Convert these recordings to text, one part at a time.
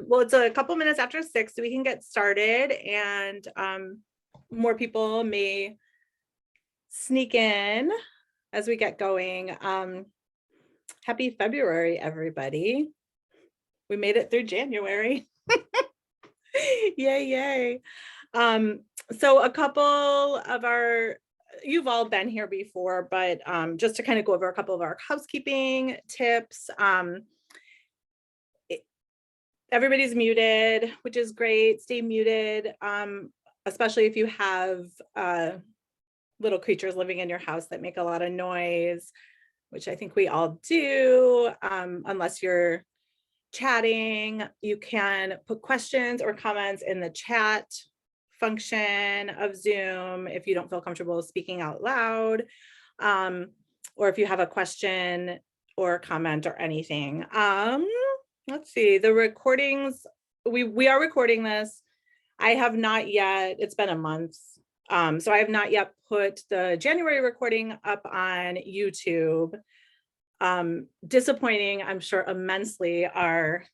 Well, it's a couple minutes after 6, so we can get started, and more people may sneak in as we get going. Happy February, everybody. We made it through January. Yay, yay. So a couple of you've all been here before, but just to kind of go over a couple of our housekeeping tips. Everybody's muted, which is great. Stay muted, especially if you have little creatures living in your house that make a lot of noise, which I think we all do. Unless you're chatting, you can put questions or comments in the chat function of Zoom if you don't feel comfortable speaking out loud, or if you have a question or comment or anything. Let's see, the recordings, we are recording this. I have not yet, it's been a month, so I have not yet put the January recording up on YouTube. Disappointing, I'm sure, immensely, are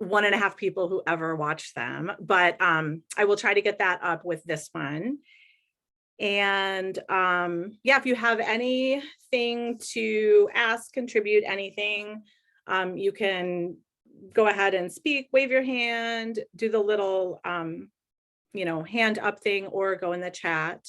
1.5 people who ever watch them, but I will try to get that up with this one. And yeah, if you have anything to ask, contribute anything, you can go ahead and speak, wave your hand, do the little hand up thing, or go in the chat.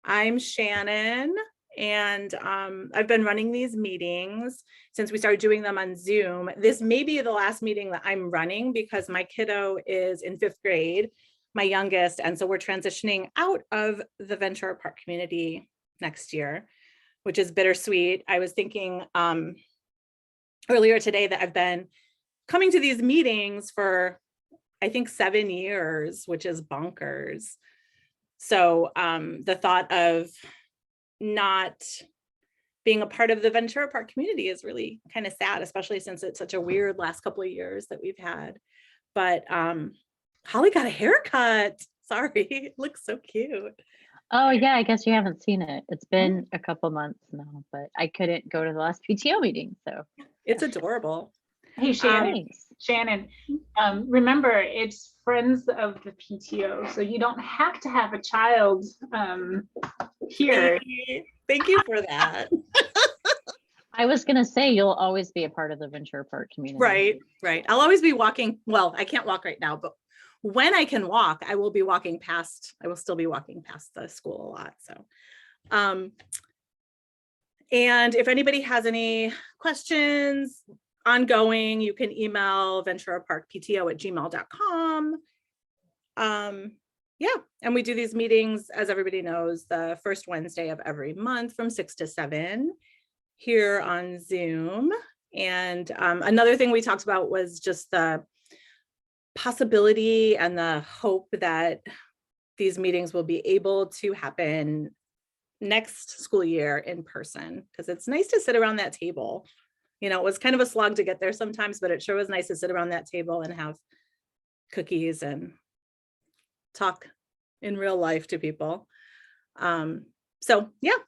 I'm Shannon, and I've been running these meetings since we started doing them on Zoom. This may be the last meeting that I'm running because my kiddo is in 5th grade, my youngest, and so we're transitioning out of the Ventura Park community next year, which is bittersweet. I was thinking earlier today that I've been coming to these meetings for, I think, 7 years, which is bonkers. So the thought of not being a part of the Ventura Park community is really kind of sad, especially since it's such a weird last couple of years that we've had. But Holly got a haircut. Sorry, it looks so cute. Oh yeah, I guess you haven't seen it. It's been a couple months now, but I couldn't go to the last PTO meeting, so it's adorable. Hey Shannon, remember, it's Friends of the PTO, so you don't have to have a child here. Thank you for that. I was gonna say, you'll always be a part of the Ventura Park community. Right. I'll always be walking. Well, I can't walk right now, but when I can walk, I will still be walking past the school a lot. So, and if anybody has any questions ongoing, you can email venturaparkpto@gmail.com. Yeah, and we do these meetings, as everybody knows, the first Wednesday of every month from 6 to 7 here on Zoom. And another thing we talked about was just the possibility and the hope that these meetings will be able to happen next school year in person, because it's nice to sit around that table. It was kind of a slog to get there sometimes, but it sure was nice to sit around that table and have cookies and talk in real life to people. So yeah.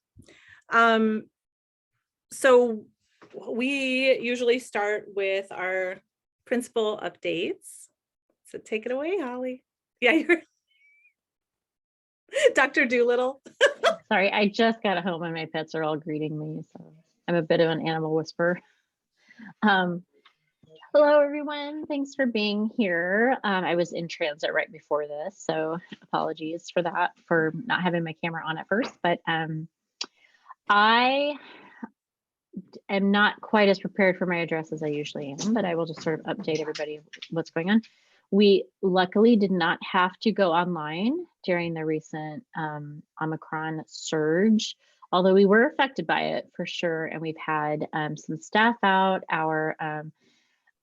So we usually start with our principal updates. So take it away, Holly. Yeah, you're Dr. Doolittle. Sorry, I just got home and my pets are all greeting me, so I'm a bit of an animal whisperer. Hello, everyone. Thanks for being here. I was in transit right before this, so apologies for that, for not having my camera on at first. But I am not quite as prepared for my address as I usually am, but I will just sort of update everybody what's going on. We luckily did not have to go online during the recent Omicron surge, although we were affected by it for sure. And we've had some staff out.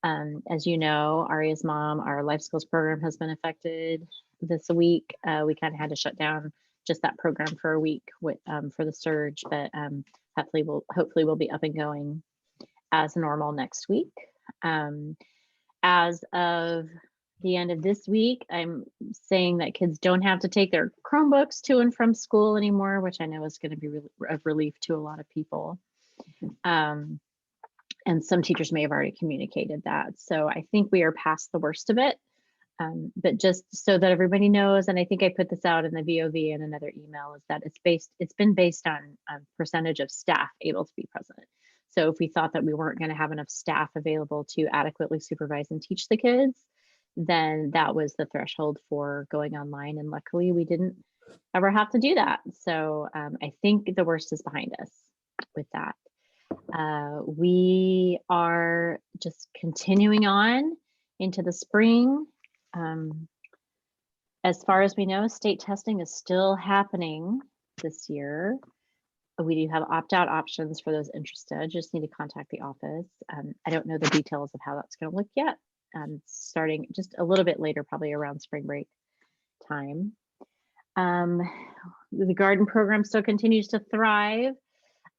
As you know, Aria's mom, our life skills program has been affected this week. We kind of had to shut down just that program for a week for the surge, but hopefully we'll be up and going as normal next week. As of the end of this week, I'm saying that kids don't have to take their Chromebooks to and from school anymore, which I know is going to be a relief to a lot of people. And some teachers may have already communicated that. So I think we are past the worst of it. But just so that everybody knows, and I think I put this out in the VOV in another email, is that it's been based on percentage of staff able to be present. So if we thought that we weren't going to have enough staff available to adequately supervise and teach the kids, then that was the threshold for going online. And luckily we didn't ever have to do that. So I think the worst is behind us with that. We are just continuing on into the spring. As far as we know, state testing is still happening this year. We do have opt-out options for those interested. Just need to contact the office. I don't know the details of how that's going to look yet. Starting just a little bit later, probably around spring break time. The garden program still continues to thrive.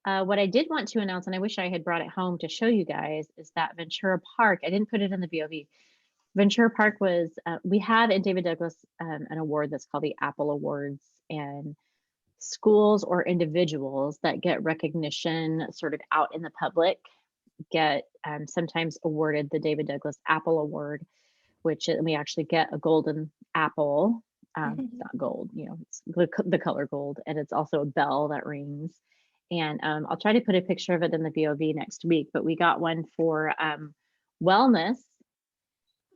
What I did want to announce, and I wish I had brought it home to show you guys, is that Ventura Park, I didn't put it in the VOV. Ventura Park was, we have in David Douglas an award that's called the Apple Awards, and schools or individuals that get recognition sort of out in the public get sometimes awarded the David Douglas Apple Award, which we actually get a golden apple, not gold, you know, it's the color gold, and it's also a bell that rings. And I'll try to put a picture of it in the VOV next week, but we got one for wellness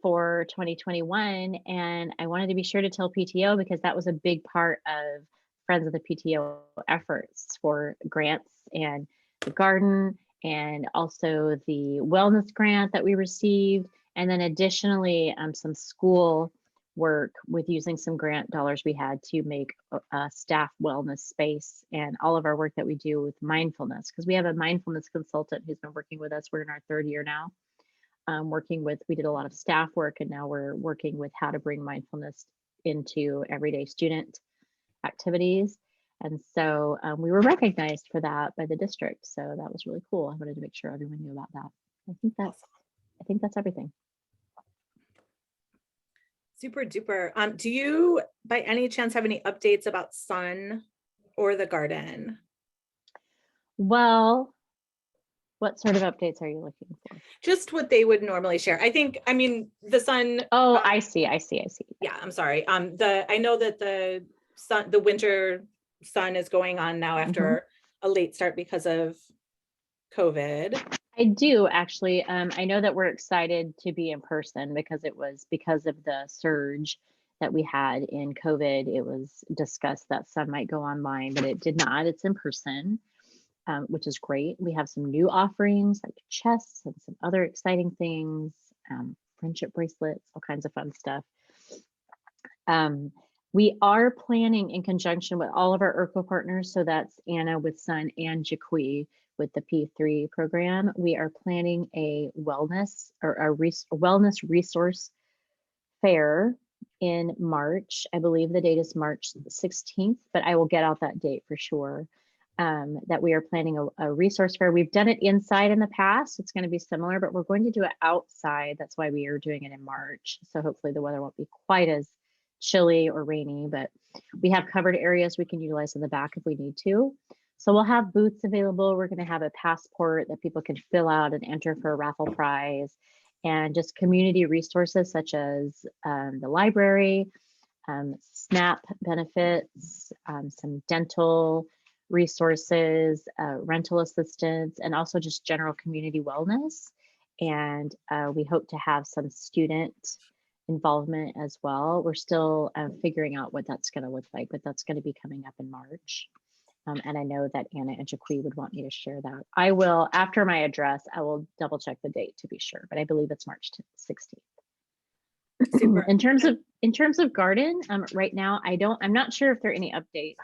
for 2021. And I wanted to be sure to tell PTO, because that was a big part of Friends of the PTO efforts for grants and the garden, and also the wellness grant that we received. And then additionally, some school work with using some grant dollars we had to make a staff wellness space, and all of our work that we do with mindfulness, because we have a mindfulness consultant who's been working with us. We're in our 3rd year now. We did a lot of staff work, and now we're working with how to bring mindfulness into everyday student activities. And so we were recognized for that by the district. So that was really cool. I wanted to make sure everyone knew about that. I think that's everything. Super duper. Do you by any chance have any updates about Sun or the garden? Well, what sort of updates are you looking for? Just what they would normally share. I mean, the Sun. Oh, I see. Yeah, I'm sorry. I know that the winter Sun is going on now after a late start because of COVID. I do actually. I know that we're excited to be in person because it was because of the surge that we had in COVID. It was discussed that Sun might go online, but it did not. It's in person. Which is great. We have some new offerings like chests and some other exciting things, friendship bracelets, all kinds of fun stuff. We are planning in conjunction with all of our ERCO partners, so that's Anna with Sun and Jaquie with the P3 program. We are planning a wellness or a wellness resource fair in March. I believe the date is March 16th, but I will get out that date for sure. That we are planning a resource fair. We've done it inside in the past. It's going to be similar, but we're going to do it outside. That's why we are doing it in March. So hopefully the weather won't be quite as chilly or rainy, but we have covered areas we can utilize in the back if we need to. So we'll have booths available. We're going to have a passport that people can fill out and enter for a raffle prize, and just community resources such as the library, SNAP benefits, some dental resources, rental assistance, and also just general community wellness. And we hope to have some student involvement as well. We're still figuring out what that's going to look like, but that's going to be coming up in March. And I know that Anna and Jaquie would want me to share that. I will, after my address, I will double check the date to be sure, but I believe it's March 16th. Super. In terms of garden, right now, I'm not sure if there are any updates.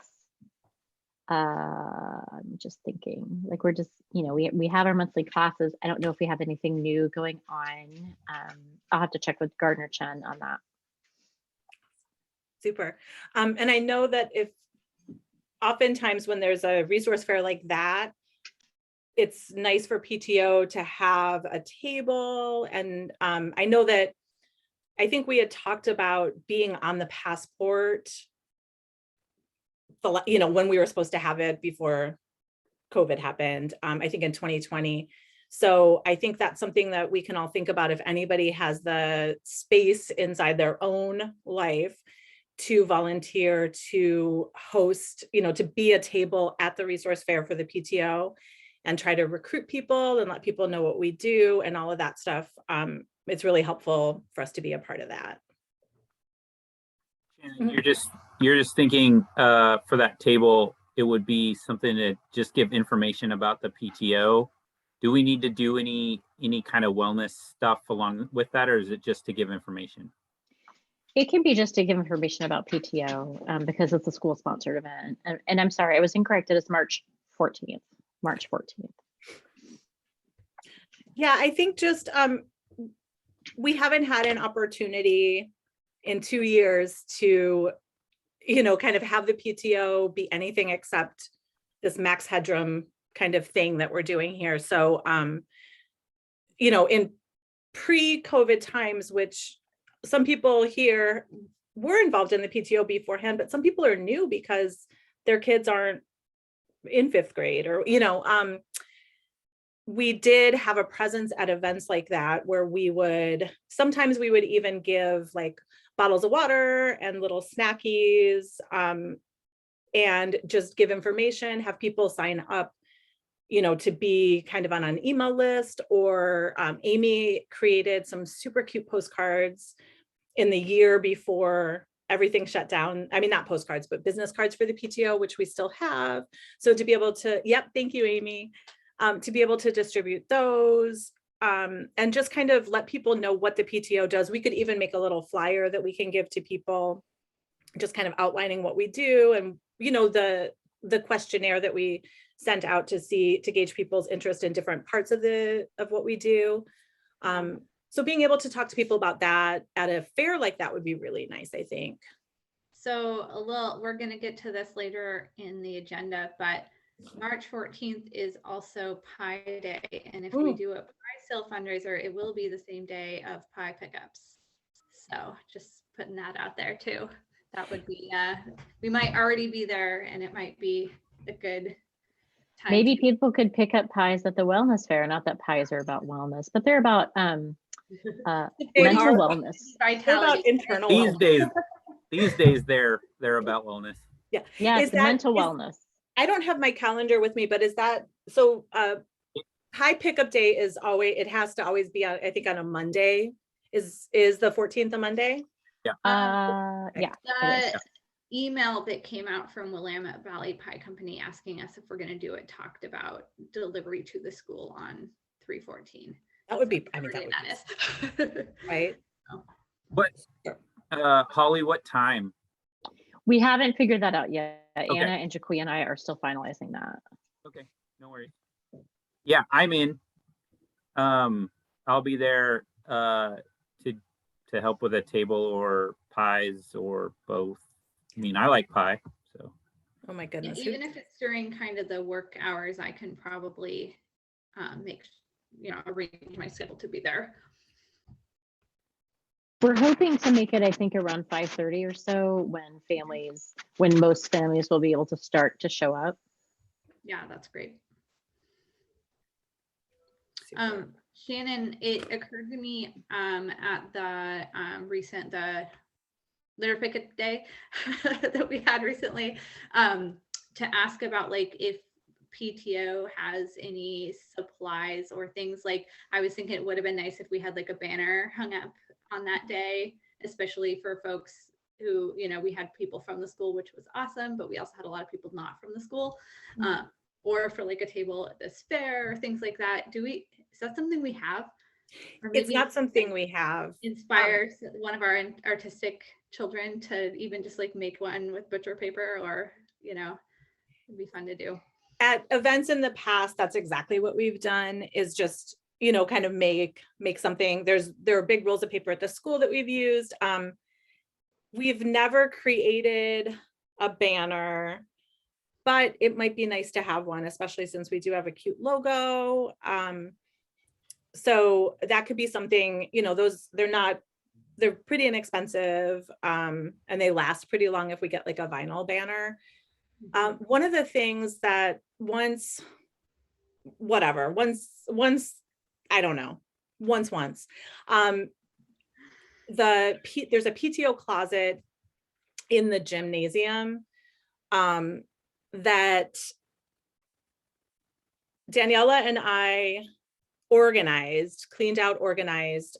I'm just thinking, like, we're just, we have our monthly classes. I don't know if we have anything new going on. I'll have to check with Gardner Chen on that. Super. And I know that if oftentimes when there's a resource fair like that, it's nice for PTO to have a table. And I know that I think we had talked about being on the passport, when we were supposed to have it before COVID happened, I think in 2020. So I think that's something that we can all think about if anybody has the space inside their own life to volunteer, to host, to be a table at the resource fair for the PTO and try to recruit people and let people know what we do and all of that stuff. It's really helpful for us to be a part of that. You're just thinking for that table, it would be something to just give information about the PTO. Do we need to do any kind of wellness stuff along with that, or is it just to give information? It can be just to give information about PTO because it's a school sponsored event. And I'm sorry, I was incorrect. It is March 14th. March 14th. Yeah, I think just we haven't had an opportunity in 2 years to, kind of have the PTO be anything except this Max Headroom kind of thing that we're doing here. So, in pre-COVID times, which some people here were involved in the PTO beforehand, but some people are new because their kids aren't in 5th grade or, we did have a presence at events like that where sometimes we would even give like bottles of water and little snackies and just give information, have people sign up, to be kind of on an email list, or Amy created some super cute postcards in the year before everything shut down. I mean, not postcards, but business cards for the PTO, which we still have. So to be able to, thank you, Amy. To be able to distribute those and just kind of let people know what the PTO does. We could even make a little flyer that we can give to people, just kind of outlining what we do, and the questionnaire that we sent out to gauge people's interest in different parts of what we do. So being able to talk to people about that at a fair like that would be really nice, I think. So we're going to get to this later in the agenda, but March 14th is also Pie Day. And if we do a pie sale fundraiser, it will be the same day of pie pickups. So just putting that out there too. That would be, we might already be there, and it might be a good time. Maybe people could pick up pies at the wellness fair. Not that pies are about wellness, but they're about mental wellness. They're about internal These days they're about wellness. Yeah. Yes, mental wellness. I don't have my calendar with me, but is that so? High pickup day is always, it has to always be on, I think, on a Monday. Is the 14th a Monday? Yeah. Yeah. The email that came out from Willamette Valley Pie Company asking us if we're going to do it talked about delivery to the school on 3/14. That would be, I mean, that is right. But Holly, what time? We haven't figured that out yet. Okay. Anna and Jaquia and I are still finalizing that. Okay, no worries. Yeah, I'm in. I'll be there to help with a table or pies or both. I mean, I like pie, so. Oh my goodness. Yeah, even if it's during kind of the work hours, I can probably arrange my schedule to be there. We're hoping to make it, I think, around 5:30 or so when most families will be able to start to show up. Yeah, that's great. Shannon, it occurred to me at the the litter picket day that we had recently to ask about like if PTO has any supplies or things. Like I was thinking it would have been nice if we had like a banner hung up on that day, especially for folks who, we had people from the school, which was awesome, but we also had a lot of people not from the school, or for like a table at this fair or things like that. Is that something we have? Or it's not something we have. Inspire one of our artistic children to even just like make one with butcher paper, or, it'd be fun to do. At events in the past, that's exactly what we've done, is just, kind of make something. There are big rolls of paper at the school that we've used. We've never created a banner, but it might be nice to have one, especially since we do have a cute logo. So that could be something, they're pretty inexpensive, and they last pretty long if we get like a vinyl banner. One of the things that once whatever, once, I don't know, once. There's a PTO closet in the gymnasium that Daniela and I cleaned out, organized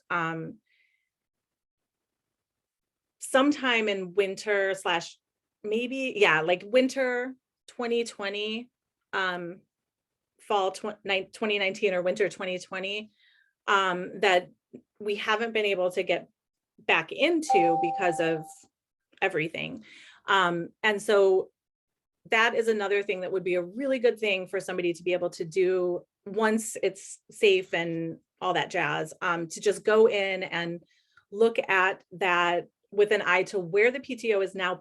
sometime in winter slash maybe, yeah, like winter 2020, fall 2019 or winter 2020, that we haven't been able to get back into because of everything. And so that is another thing that would be a really good thing for somebody to be able to do once it's safe and all that jazz, to just go in and look at that with an eye to where the PTO is now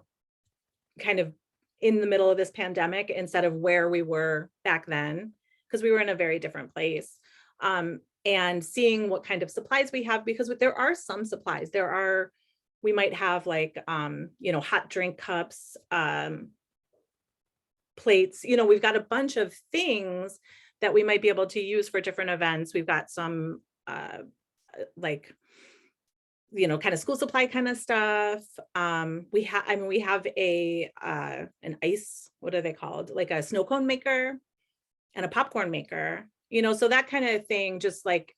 kind of in the middle of this pandemic instead of where we were back then, because we were in a very different place. And seeing what kind of supplies we have, because there are some supplies. We might have like, hot drink cups, plates, we've got a bunch of things that we might be able to use for different events. We've got some kind of school supply kind of stuff. We have an ice, what are they called? Like a snow cone maker and a popcorn maker, so that kind of thing, just like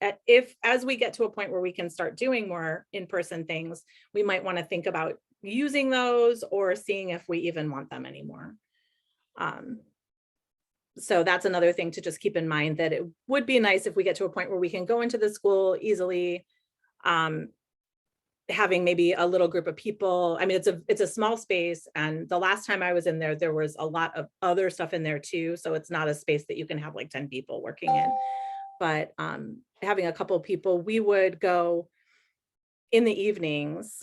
as we get to a point where we can start doing more in-person things, we might want to think about using those or seeing if we even want them anymore. So that's another thing to just keep in mind, that it would be nice if we get to a point where we can go into the school easily, having maybe a little group of people. I mean, it's a small space, and the last time I was in there was a lot of other stuff in there too. So it's not a space that you can have like 10 people working in, but having a couple of people, we would go in the evenings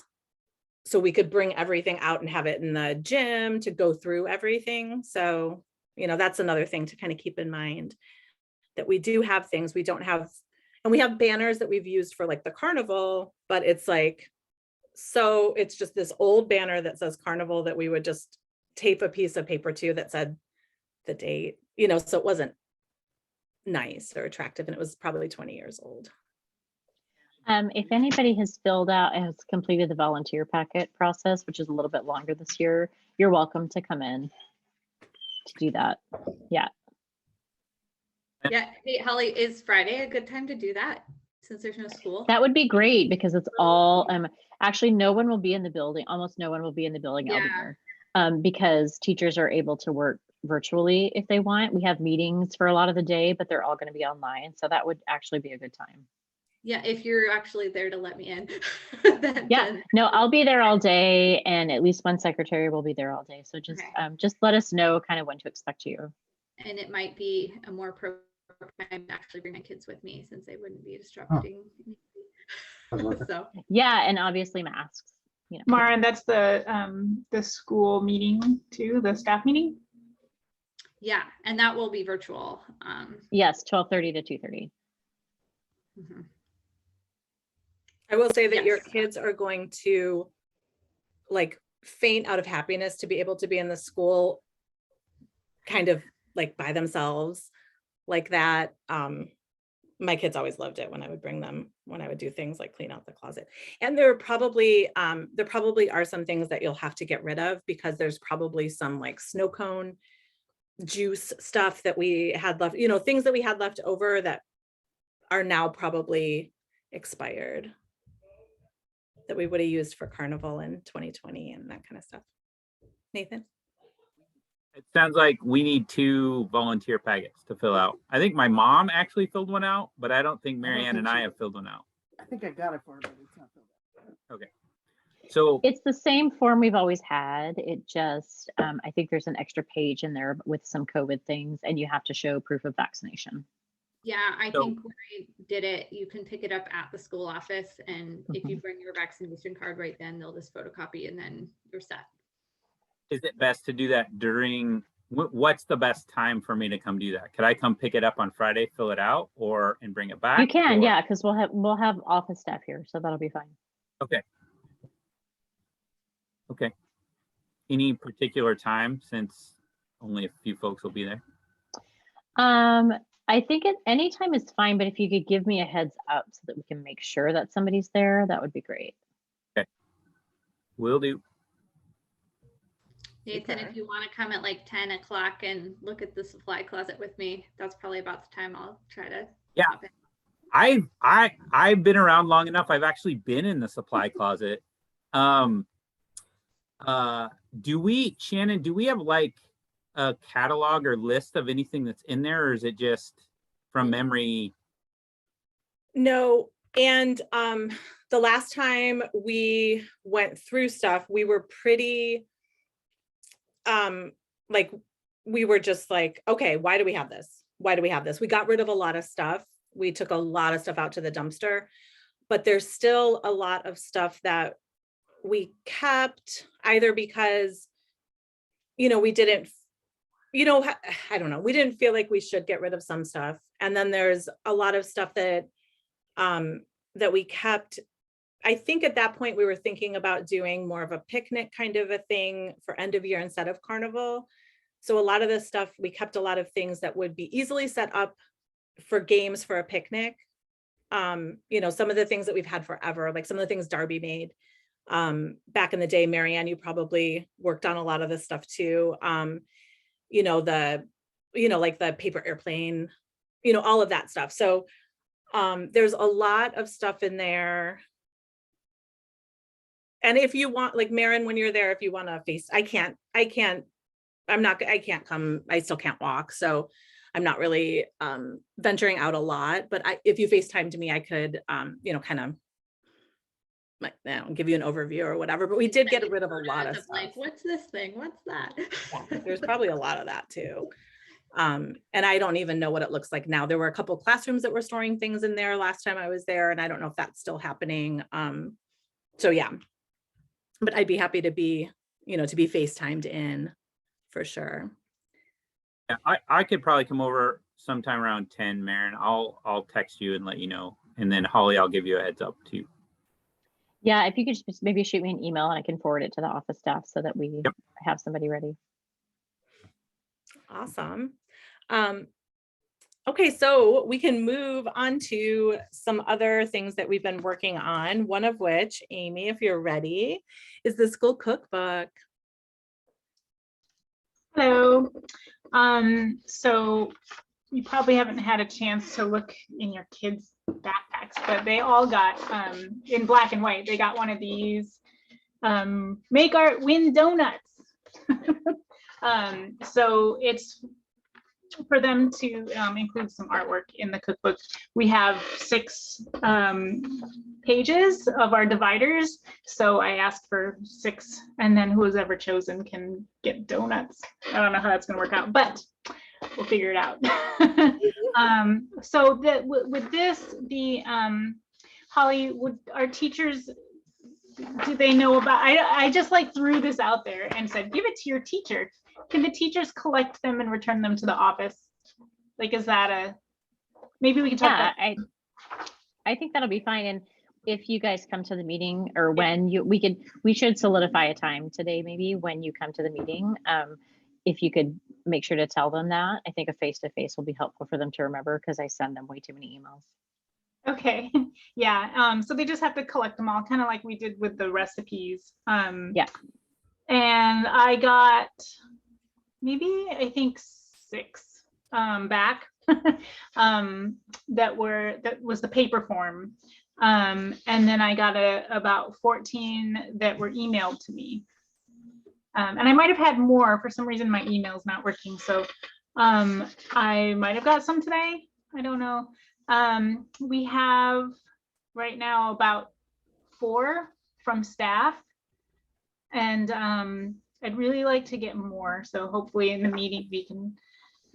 so we could bring everything out and have it in the gym to go through everything. So, that's another thing to kind of keep in mind, that we do have things we don't have. And we have banners that we've used for like the carnival, but it's like, so it's just this old banner that says carnival that we would just tape a piece of paper to that said the date, so it wasn't nice or attractive, and it was probably 20 years old. If anybody has completed the volunteer packet process, which is a little bit longer this year, you're welcome to come in to do that. Yeah. Yeah. Hey, Holly, is Friday a good time to do that since there's no school? That would be great, because it's all, actually no one will be in the building. Almost no one will be in the building. Yeah. I'll be there, because teachers are able to work virtually if they want. We have meetings for a lot of the day, but they're all going to be online. So that would actually be a good time. Yeah, if you're actually there to let me in. No, I'll be there all day, and at least one secretary will be there all day. So just let us know kind of when to expect you. And it might be a more appropriate time to actually bring my kids with me, since they wouldn't be disrupting. So yeah, and obviously masks. Mara, that's the school meeting too, the staff meeting. Yeah, and that will be virtual. Yes, 12:30 to 2:30. Mm-hmm. I will say that your kids are going to like faint out of happiness to be able to be in the school kind of like by themselves like that. My kids always loved it when I would bring them, when I would do things like clean out the closet. And there probably are some things that you'll have to get rid of, because there's probably some like snow cone juice stuff that we had left, things that we had left over that are now probably expired, that we would have used for carnival in 2020 and that kind of stuff. Nathan? It sounds like we need 2 volunteer packets to fill out. I think my mom actually filled one out, but I don't think Marianne and I have filled one out. I think I got it for her, but it's not filled out. Okay. So it's the same form we've always had. It just, I think there's an extra page in there with some COVID things, and you have to show proof of vaccination. Yeah, I think when I did it, you can pick it up at the school office, and if you bring your vaccination card right then, they'll just photocopy and then you're set. Is it best to do that during, what's the best time for me to come do that? Could I come pick it up on Friday, fill it out, and bring it back? You can, yeah, because we'll have office staff here, so that'll be fine. Okay. Okay. Any particular time, since only a few folks will be there? I think at any time is fine, but if you could give me a heads up so that we can make sure that somebody's there, that would be great. Will do. Nathan, Super. if you want to come at like 10 o'clock and look at the supply closet with me, that's probably about the time I'll try to. Yeah. pop in. I've been around long enough. I've actually been in the supply closet. Shannon, do we have like a catalog or list of anything that's in there, or is it just from memory? No, and the last time we went through stuff, we were pretty like we were just like, okay, why do we have this? Why do we have this? We got rid of a lot of stuff. We took a lot of stuff out to the dumpster, but there's still a lot of stuff that we kept either because, we didn't, I don't know, we didn't feel like we should get rid of some stuff. And then there's a lot of stuff that that we kept. I think at that point we were thinking about doing more of a picnic kind of a thing for end of year instead of carnival. So a lot of this stuff, we kept a lot of things that would be easily set up for games for a picnic. Some of the things that we've had forever, like some of the things Darby made back in the day. Marianne, you probably worked on a lot of this stuff too. Like the paper airplane, all of that stuff. So there's a lot of stuff in there. And if you want, like Marin, when you're there, if you want to I can't come, I still can't walk. So I'm not really venturing out a lot, but if you FaceTime to me, I could, kind of like, give you an overview or whatever, but we did get rid of a lot of stuff. Like, what's this thing? What's that? Yeah, there's probably a lot of that too. And I don't even know what it looks like now. There were a couple classrooms that were storing things in there last time I was there, and I don't know if that's still happening. So yeah, but I'd be happy to be, to be FaceTimed in for sure. Yeah, I could probably come over sometime around 10, Marin. I'll text you and let you know. And then Holly, I'll give you a heads up too. Yeah, if you could just maybe shoot me an email and I can forward it to the office staff so that we have somebody ready. Awesome. Okay, so we can move on to some other things that we've been working on, one of which, Amy, if you're ready, is the school cookbook. Hello. So you probably haven't had a chance to look in your kids' backpacks, but they all got in black and white. They got one of these make art win donuts. So it's for them to include some artwork in the cookbook. We have 6 pages of our dividers. So I asked for 6, and then who was ever chosen can get donuts. I don't know how that's gonna work out, but we'll figure it out. So with this, Holly, would our teachers, do they know about, I just like threw this out there and said, give it to your teacher. Can the teachers collect them and return them to the office? Like, is that maybe we can talk about. I think that'll be fine. And if you guys come to the meeting, or when we should solidify a time today, maybe when you come to the meeting. If you could make sure to tell them that, I think a face-to-face will be helpful for them to remember, because I send them way too many emails. Okay, yeah, so they just have to collect them all, kind of like we did with the recipes. Yeah. And I got maybe, I think 6 back that was the paper form. And then I got about 14 that were emailed to me. And I might have had more. For some reason, my email's not working. So I might have got some today. I don't know. We have right now about 4 from staff. And I'd really like to get more. So hopefully in the meeting we can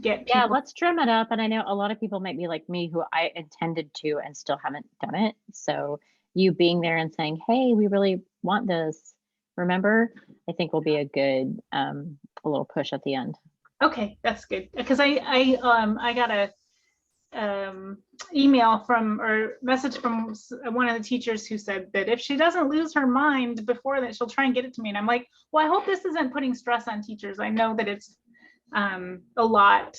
get people. Yeah, let's drum it up. And I know a lot of people might be like me, who I intended to and still haven't done it. So you being there and saying, hey, we really want this, remember, I think will be a good a little push at the end. Okay, that's good, because I got a email from, or message from one of the teachers who said that if she doesn't lose her mind before that, she'll try and get it to me. And I'm like, well, I hope this isn't putting stress on teachers. I know that it's a lot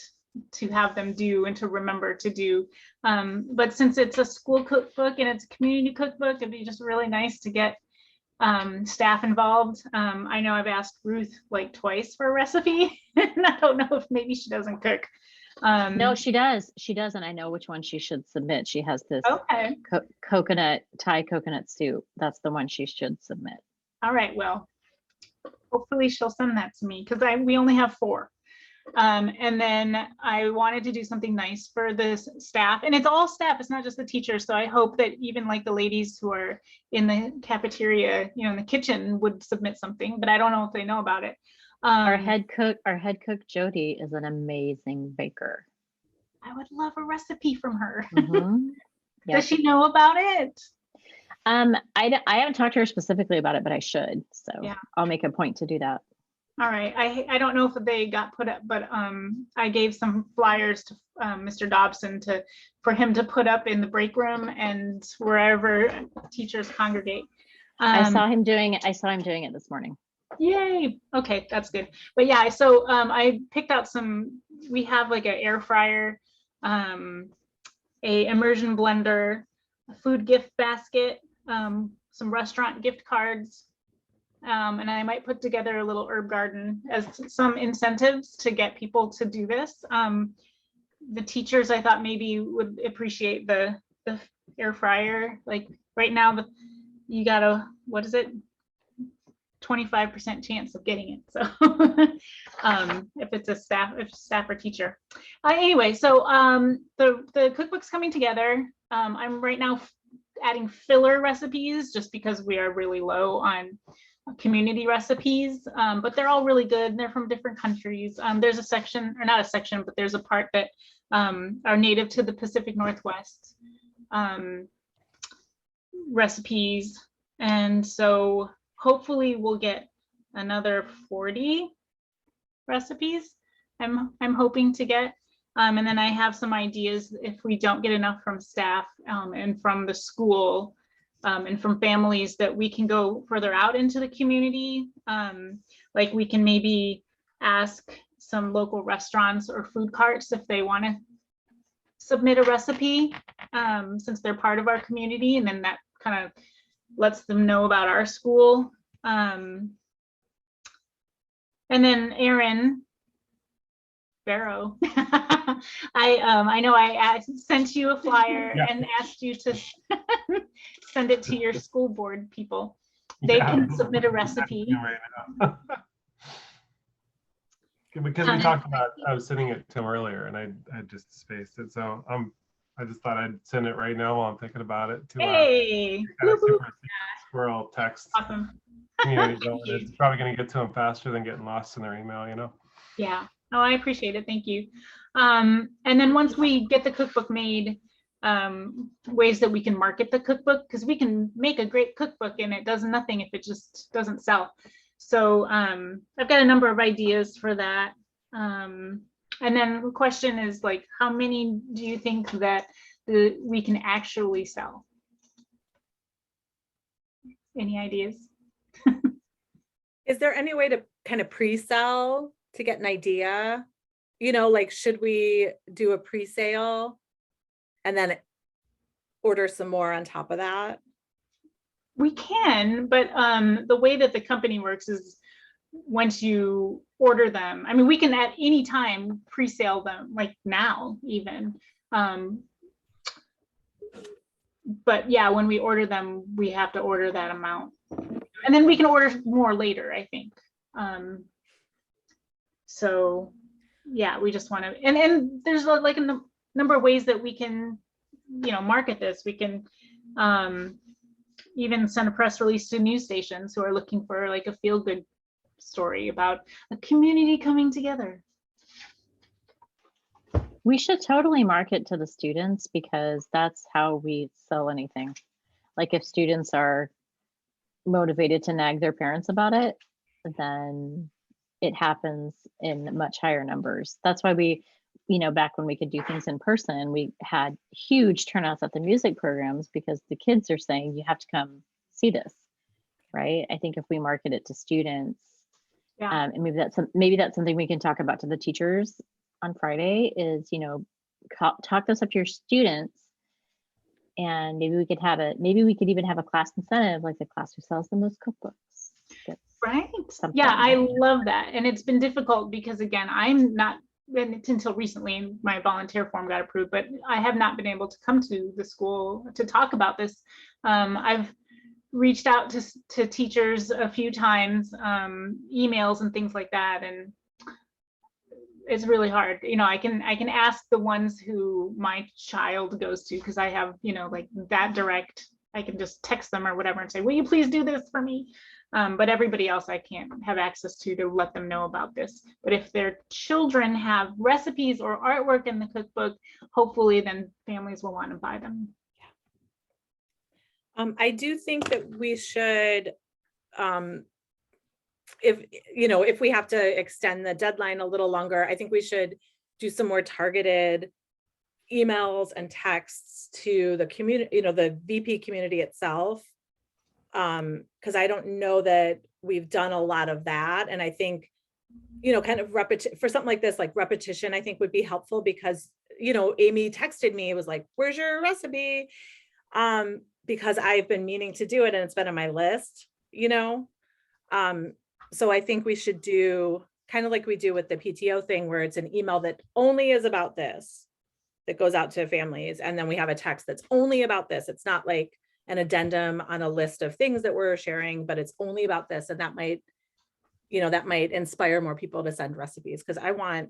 to have them do and to remember to do. But since it's a school cookbook and it's a community cookbook, it'd be just really nice to get staff involved. I know I've asked Ruth like twice for a recipe, and I don't know if maybe she doesn't cook. No, she does. She does, and I know which one she should submit. She has this Okay. Thai coconut stew. That's the one she should submit. All right. Well, hopefully she'll send that to me because we only have 4. And then I wanted to do something nice for this staff, and it's all staff. It's not just the teachers. So I hope that even like the ladies who are in the cafeteria, in the kitchen would submit something, but I don't know if they know about it. Our head cook Jody is an amazing baker. I would love a recipe from her. Mhm. Yep. Does she know about it? I haven't talked to her specifically about it, but I should. So Yeah. I'll make a point to do that. All right. I don't know if they got put up, but I gave some flyers to Mr. Dobson for him to put up in the break room and wherever teachers congregate. I saw him doing it. I saw him doing it this morning. Yay. Okay, that's good. But yeah, so I picked out we have like an air fryer, a immersion blender, a food gift basket, some restaurant gift cards, and I might put together a little herb garden as some incentives to get people to do this. The teachers I thought maybe would appreciate the air fryer. Like right now, you got what is it? 25% chance of getting it. So if it's a staff or teacher. Anyway, so the cookbook's coming together. I'm right now adding filler recipes just because we are really low on community recipes, but they're all really good. They're from different countries. There's a section, or not a section, but there's a part that are native to the Pacific Northwest recipes. And so hopefully we'll get another 40 recipes I'm hoping to get. And then I have some ideas if we don't get enough from staff and from the school and from families that we can go further out into the community. Like we can maybe ask some local restaurants or food carts if they want to submit a recipe since they're part of our community, and then that kind of lets them know about our school. And then Aaron Barrow, I know I sent you a flyer and asked you to send it to your school board people. They can submit a recipe. Right now. Because we talked about, I was sending it to him earlier and I just spaced it. So I just thought I'd send it right now while I'm thinking about it to Hey, kind of super squirrel text. Awesome. It's probably going to get to them faster than getting lost in their email, Yeah. Oh, I appreciate it. Thank you. And then once we get the cookbook made, ways that we can market the cookbook, because we can make a great cookbook and it does nothing if it just doesn't sell. So I've got a number of ideas for that. And then the question is like, how many do you think that we can actually sell? Any ideas? Is there any way to kind of pre-sell to get an idea? Like, should we do a pre-sale and then order some more on top of that? We can, but the way that the company works is once you order them, I mean, we can at any time pre-sale them, like now even. But yeah, when we order them, we have to order that amount. And then we can order more later, I think. So yeah, we just want to, and there's like a number of ways that we can, market this. We can even send a press release to news stations who are looking for like a feel-good story about a community coming together. We should totally market to the students because that's how we sell anything. Like if students are motivated to nag their parents about it, then it happens in much higher numbers. That's why we, back when we could do things in person, we had huge turnouts at the music programs because the kids are saying, you have to come see this, right? I think if we market it to students, Yeah. and maybe that's something we can talk about to the teachers on Friday is, talk this up to your students. And maybe we could even have a class incentive, like the class who sells the most cookbooks. gets Right. something. Yeah, I love that. And it's been difficult because again, I'm not, and it's until recently my volunteer form got approved, but I have not been able to come to the school to talk about this. I've reached out to teachers a few times, emails and things like that. And it's really hard. I can ask the ones who my child goes to, because I have, like that direct, I can just text them or whatever and say, will you please do this for me? But everybody else I can't have access to let them know about this. But if their children have recipes or artwork in the cookbook, hopefully then families will want to buy them. I do think that we should, if we have to extend the deadline a little longer, I think we should do some more targeted emails and texts to the community, the VP community itself. Because I don't know that we've done a lot of that. And I think, kind of for something like this, like repetition, I think would be helpful because, Amy texted me, it was like, where's your recipe? Because I've been meaning to do it and it's been on my list, so I think we should do kind of like we do with the PTO thing, where it's an email that only is about this, that goes out to families. And then we have a text that's only about this. It's not like an addendum on a list of things that we're sharing, but it's only about this. And that might inspire more people to send recipes, because I want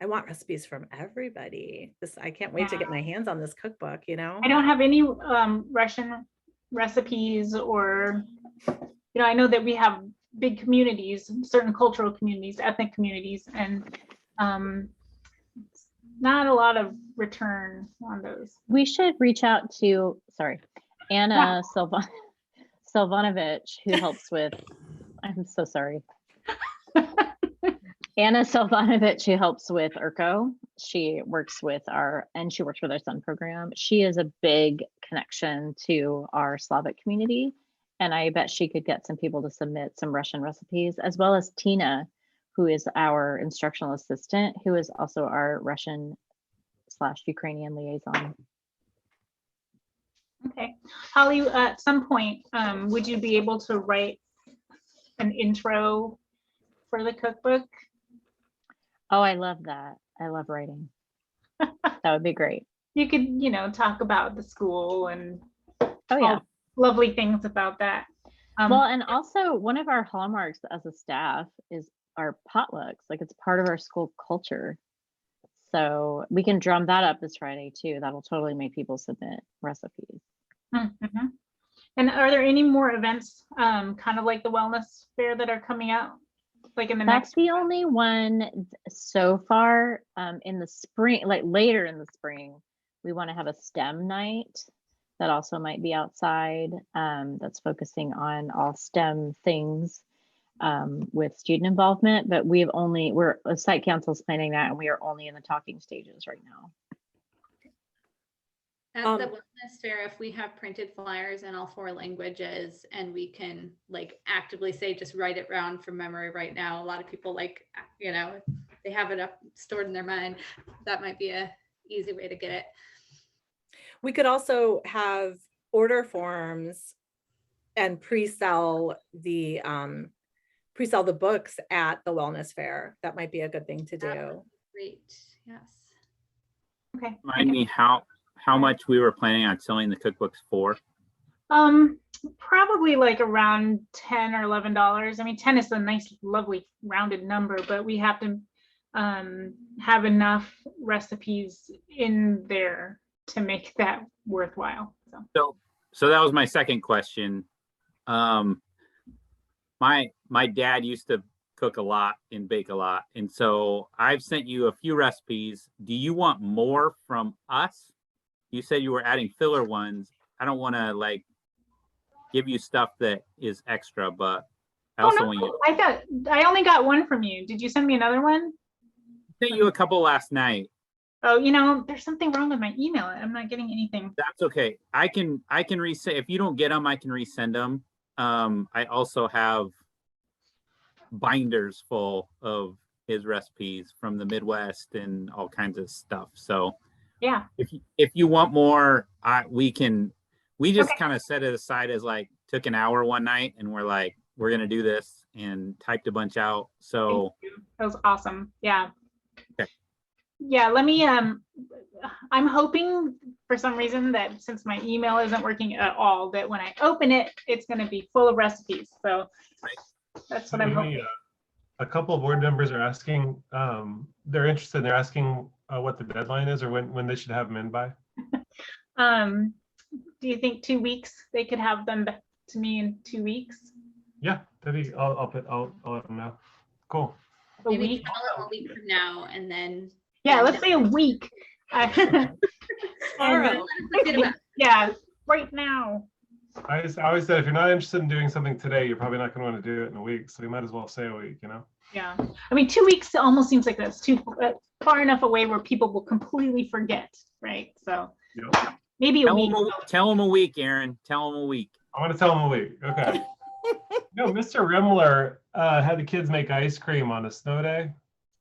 recipes from everybody. I can't wait to get my hands on this cookbook, I don't have any Russian recipes, or, I know that we have big communities, certain cultural communities, ethnic communities, and not a lot of return on those. We should reach out to, Anna Silvanovich, who helps with, I'm so sorry. Anna Silvanovich, who helps with ERCO. She works with our Sun program. She is a big connection to our Slavic community. And I bet she could get some people to submit some Russian recipes, as well as Tina, who is our instructional assistant, who is also our Russian/Ukrainian liaison. Okay. Holly, at some point, would you be able to write an intro for the cookbook? Oh, I love that. I love writing. That would be great. You could, talk about the school and all lovely things about that. Well, and also one of our hallmarks as a staff is our potlucks. Like, it's part of our school culture. So we can drum that up this Friday too. That'll totally make people submit recipes. Mm-hmm. And are there any more events, kind of like the wellness fair, that are coming out? Like in the That's the only one so far. In the spring, like later in the spring, we want to have a STEM night that also might be outside, that's focusing on all STEM things with student involvement. But we're site council's planning that, and we are only in the talking stages right now. At the wellness fair, if we have printed flyers in all 4 languages, and we can actively say, just write it down from memory right now. A lot of people they have it up stored in their mind. That might be a easy way to get it. We could also have order forms and pre-sell the books at the wellness fair. That might be a good thing to do. Great. Yes. Okay. Remind me how much we were planning on selling the cookbooks for? Probably around $10 or $11. I mean, 10 is a nice, lovely rounded number, but we have to have enough recipes in there to make that worthwhile. So that was my second question. My dad used to cook a lot and bake a lot, and so I've sent you a few recipes. Do you want more from us? You said you were adding filler ones. I don't want to give you stuff that is extra, but I also want you. I only got one from you. Did you send me another one? I sent you a couple last night. Oh, there's something wrong with my email. I'm not getting anything. That's okay. I can resend. If you don't get them, I can resend them. I also have binders full of his recipes from the Midwest and all kinds of stuff. So Yeah. if you want more, we just Okay. kind of set it aside as like, took an hour one night and we're like, we're going to do this, and typed a bunch out. So That was awesome. Yeah. Okay. Yeah, let me, I'm hoping for some reason that since my email isn't working at all, that when I open it, it's gonna be full of recipes. So that's what I'm Amy, hoping. a couple of board members are asking, they're interested, they're asking what the deadline is or when they should have them in by. Do you think 2 weeks? They could have them to me in 2 weeks? Yeah, I'll let them know. Cool. A Maybe week? tell them a week from now and then. Yeah, let's say a week. And then- Tomorrow. Forget about it. Yeah, right now. I always said, if you're not interested in doing something today, you're probably not going to want to do it in a week. So you might as well say a week, you know? Yeah, I mean, 2 weeks almost seems like that's too far enough away where people will completely forget, right? So Yep. maybe a week. tell him a week, Aaron. Tell him a week. I'm going to tell them a week. Okay. Mr. Rimler had the kids make ice cream on a snow day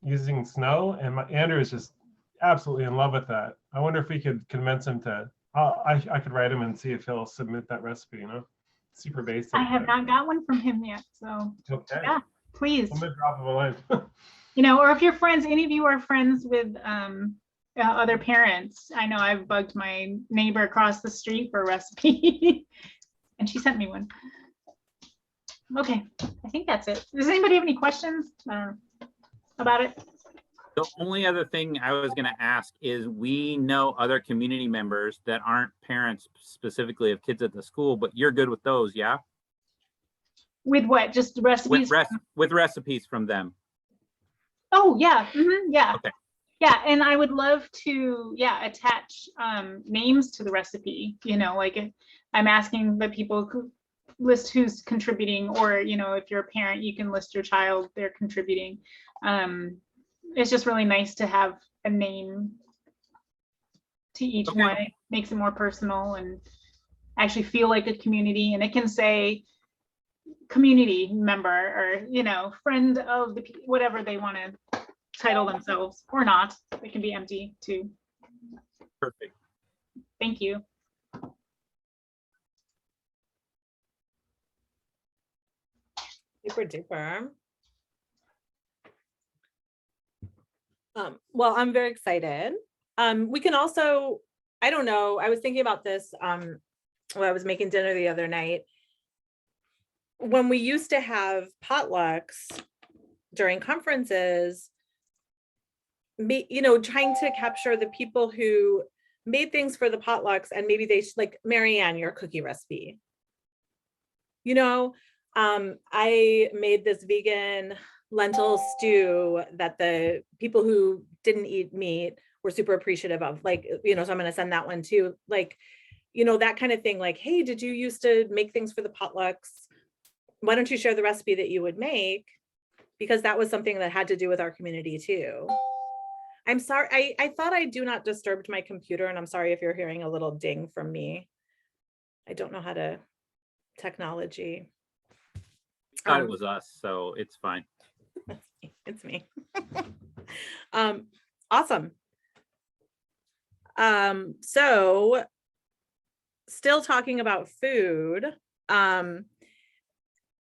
using snow, and Andrew is just absolutely in love with that. I wonder if we could convince him to. I could write him and see if he'll submit that recipe. You know, super basic. I have not got one from him yet, so Okay. yeah, please. I'm gonna drop him a line. Or if you're friends, any of you are friends with other parents. I know I've bugged my neighbor across the street for a recipe, and she sent me one. Okay, I think that's it. Does anybody have any questions about it? The only other thing I was going to ask is, we know other community members that aren't parents specifically of kids at the school, but you're good with those, yeah? With what? Just recipes? With recipes from them. Oh, yeah. Yeah. Okay. Yeah. And I would love to, attach names to the recipe. Like if I'm asking the people who list who's contributing, or, if you're a parent, you can list your child, they're contributing. It's just really nice to have a name to each one. It makes it more personal and actually feel like a community. And it can say community member, or, friend of the, whatever they want to title themselves, or not. It can be empty too. Perfect. Thank you. Super duper. Well, I'm very excited. We can also, I don't know, I was thinking about this when I was making dinner the other night. When we used to have potlucks during conferences, trying to capture the people who made things for the potlucks, and maybe they like Marianne, your cookie recipe. I made this vegan lentil stew that the people who didn't eat meat were super appreciative of, so I'm going to send that one too, that kind of thing. Like, hey, did you used to make things for the potlucks? Why don't you share the recipe that you would make? Because that was something that had to do with our community too. I'm sorry, I thought I do not disturb my computer, and I'm sorry if you're hearing a little ding from me. I don't know how to technology. Thought it was us, so it's fine. It's me. Awesome. So still talking about food.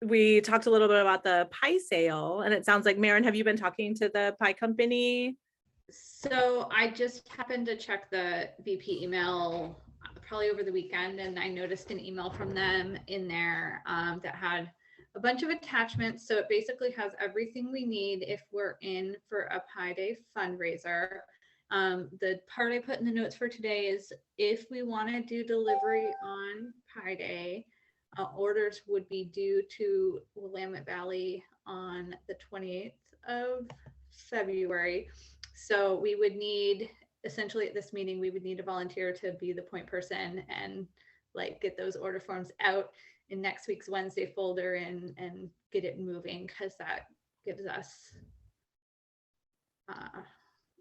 We talked a little bit about the pie sale, and it sounds like, Maren, have you been talking to the pie company? So I just happened to check the VP email probably over the weekend, and I noticed an email from them in there that had a bunch of attachments. So it basically has everything we need if we're in for a Pie Day fundraiser. The part I put in the notes for today is, if we want to do delivery on Pie Day, orders would be due to Willamette Valley on the 28th of February. So we would need, essentially at this meeting, we would need a volunteer to be the point person and get those order forms out in next week's Wednesday folder and get it moving, because that gives us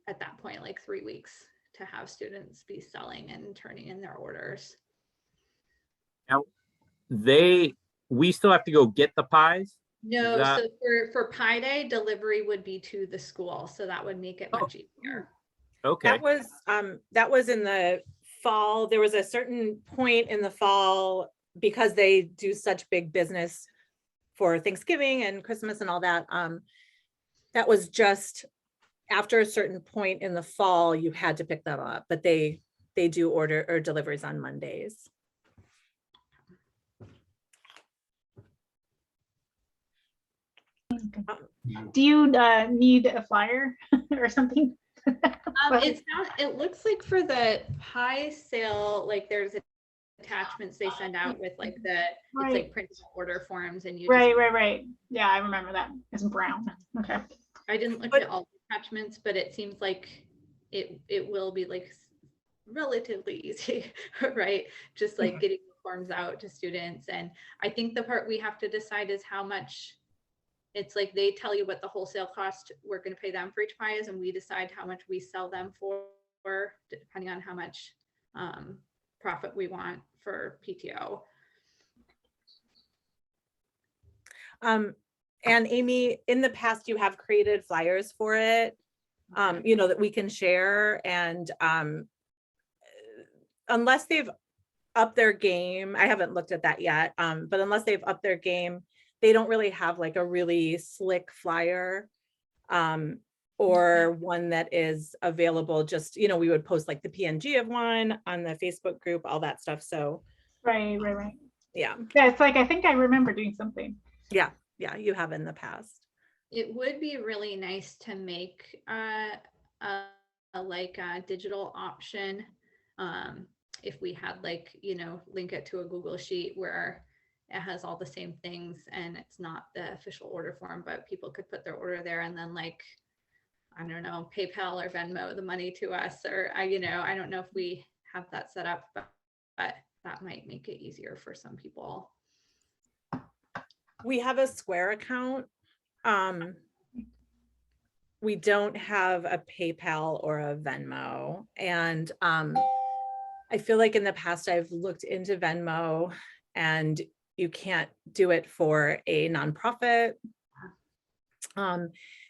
at that point 3 weeks to have students be selling and turning in their orders. Now, we still have to go get the pies? No, that- so for Pi Day, delivery would be to the school, so that would make it much easier. Okay, That was in the fall. There was a certain point in the fall because they do such big business for Thanksgiving and Christmas and all that. That was just after a certain point in the fall, you had to pick them up, but they do order or deliveries on Mondays. Do you need a flyer or something? It looks like for the pie sale, like there's attachments they send out with like it's Right. like printed order forms and you Right. Yeah, I remember that. It's brown. Okay. I didn't look at all the attachments, but it seems like it will be like relatively easy, right? Just like getting the forms out to students. And I think the part we have to decide is how much. It's like they tell you what the wholesale cost we're going to pay them for each pie is, and we decide how much we sell them for, depending on how much profit we want for PTO. And Amy, in the past, you have created flyers for it, you know, that we can share. And unless they've upped their game, I haven't looked at that yet, but unless they've upped their game, they don't really have like a really slick flyer or one that is available. Just, you know, we would post like the PNG of one on the Facebook group, all that stuff. So Right. yeah, It's like, I think I remember doing something. yeah, you have in the past. It would be really nice to make a digital option. If we had like, you know, link it to a Google Sheet where it has all the same things and it's not the official order form, but people could put their order there and then like, I don't know, PayPal or Venmo the money to us, or you know, I don't know if we have that set up, but that might make it easier for some people. We have a Square account. We don't have a PayPal or a Venmo. And I feel like in the past I've looked into Venmo and you can't do it for a nonprofit.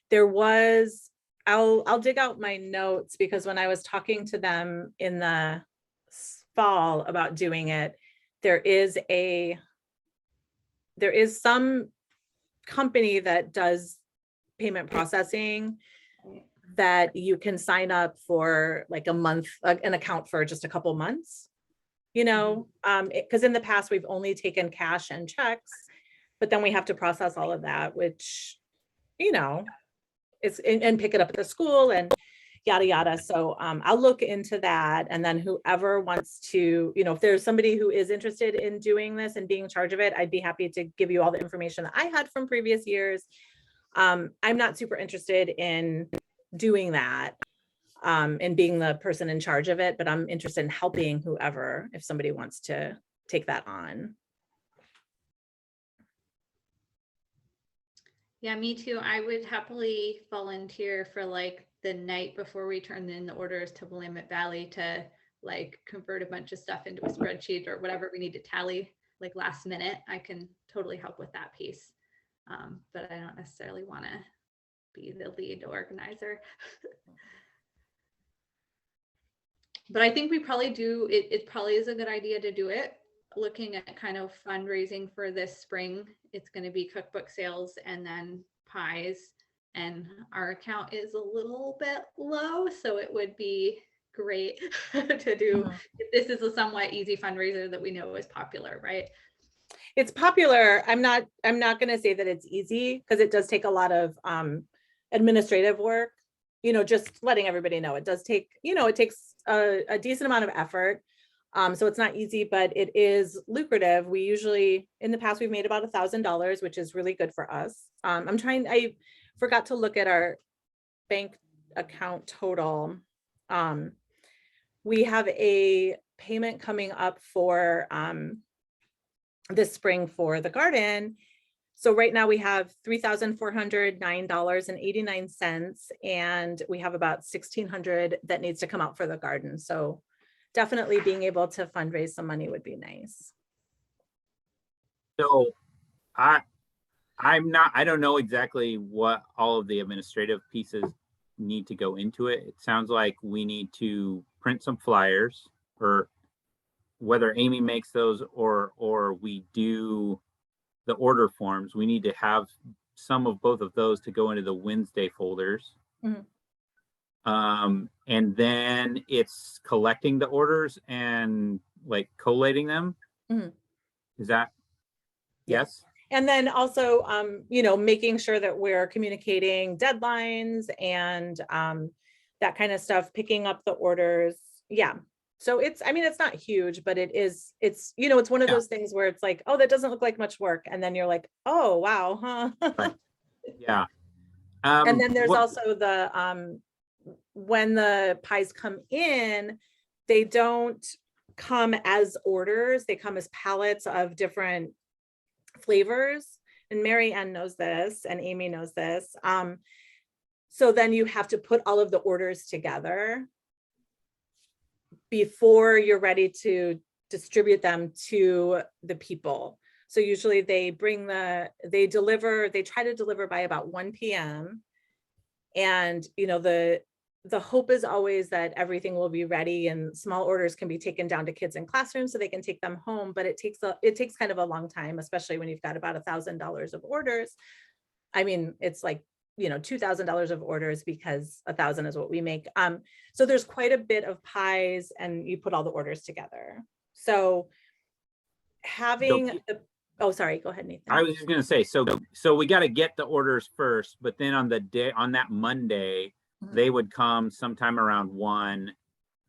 There was, I'll dig out my notes because when I was talking to them in the fall about doing it, there is some company that does payment processing that you can sign up for like a month, an account for just a couple months, you know, because in the past we've only taken cash and checks, but then we have to process all of that, which, you know, it's and pick it up at the school and yada yada. So I'll look into that, and then whoever wants to, you know, if there's somebody who is interested in doing this and being in charge of it, I'd be happy to give you all the information that I had from previous years. I'm not super interested in doing that and being the person in charge of it, but I'm interested in helping whoever, if somebody wants to take that on. Yeah, me too. I would happily volunteer for like the night before we turn in the orders to Willamette Valley to like convert a bunch of stuff into a spreadsheet or whatever we need to tally like last minute. I can totally help with that piece. But I don't necessarily want to be the lead organizer. But I think we probably do, it probably is a good idea to do it. Looking at kind of fundraising for this spring, it's going to be cookbook sales and then pies. And our account is a little bit low, so it would be great to do. This is a somewhat easy fundraiser that we know is popular, right? It's popular. I'm not going to say that it's easy because it does take a lot of administrative work, you know, just letting everybody know it does take, you know, it takes a decent amount of effort. So it's not easy, but it is lucrative. We usually, in the past, we've made about $1,000, which is really good for us. I forgot to look at our bank account total. We have a payment coming up for this spring for the garden. So right now we have $3,409.89, and we have about $1,600 that needs to come out for the garden. So definitely being able to fundraise some money would be nice. so I don't know exactly what all of the administrative pieces need to go into it. It sounds like we need to print some flyers, or whether Amy makes those or we do the order forms, we need to have some of both of those to go into the Wednesday folders. Mhm. And then it's collecting the orders and like collating them. Mhm. Is that? Yeah. Yes. And then also, you know, making sure that we're communicating deadlines and that kind of stuff, picking up the orders. Yeah. So it's, I mean, it's not huge, but it's, you know, it's one of Yeah. those things where it's like, oh, that doesn't look like much work. And then you're like, oh, wow, huh? Right. Yeah. And then there's what- also the, when the pies come in, they don't come as orders, they come as pallets of different flavors. And Mary Ann knows this and Amy knows this. So then you have to put all of the orders together before you're ready to distribute them to the people. So usually they they try to deliver by about 1 p.m. And, you know, the hope is always that everything will be ready and small orders can be taken down to kids in classrooms so they can take them home. But it takes kind of a long time, especially when you've got about $1,000 of orders. I mean, it's like, you know, $2,000 of orders because 1,000 is what we make. So there's quite a bit of pies and you put all the orders together. So having, oh, sorry, go ahead, Nathan. I was just gonna say, so we got to get the orders first, but then on that Monday, they would come sometime around 1.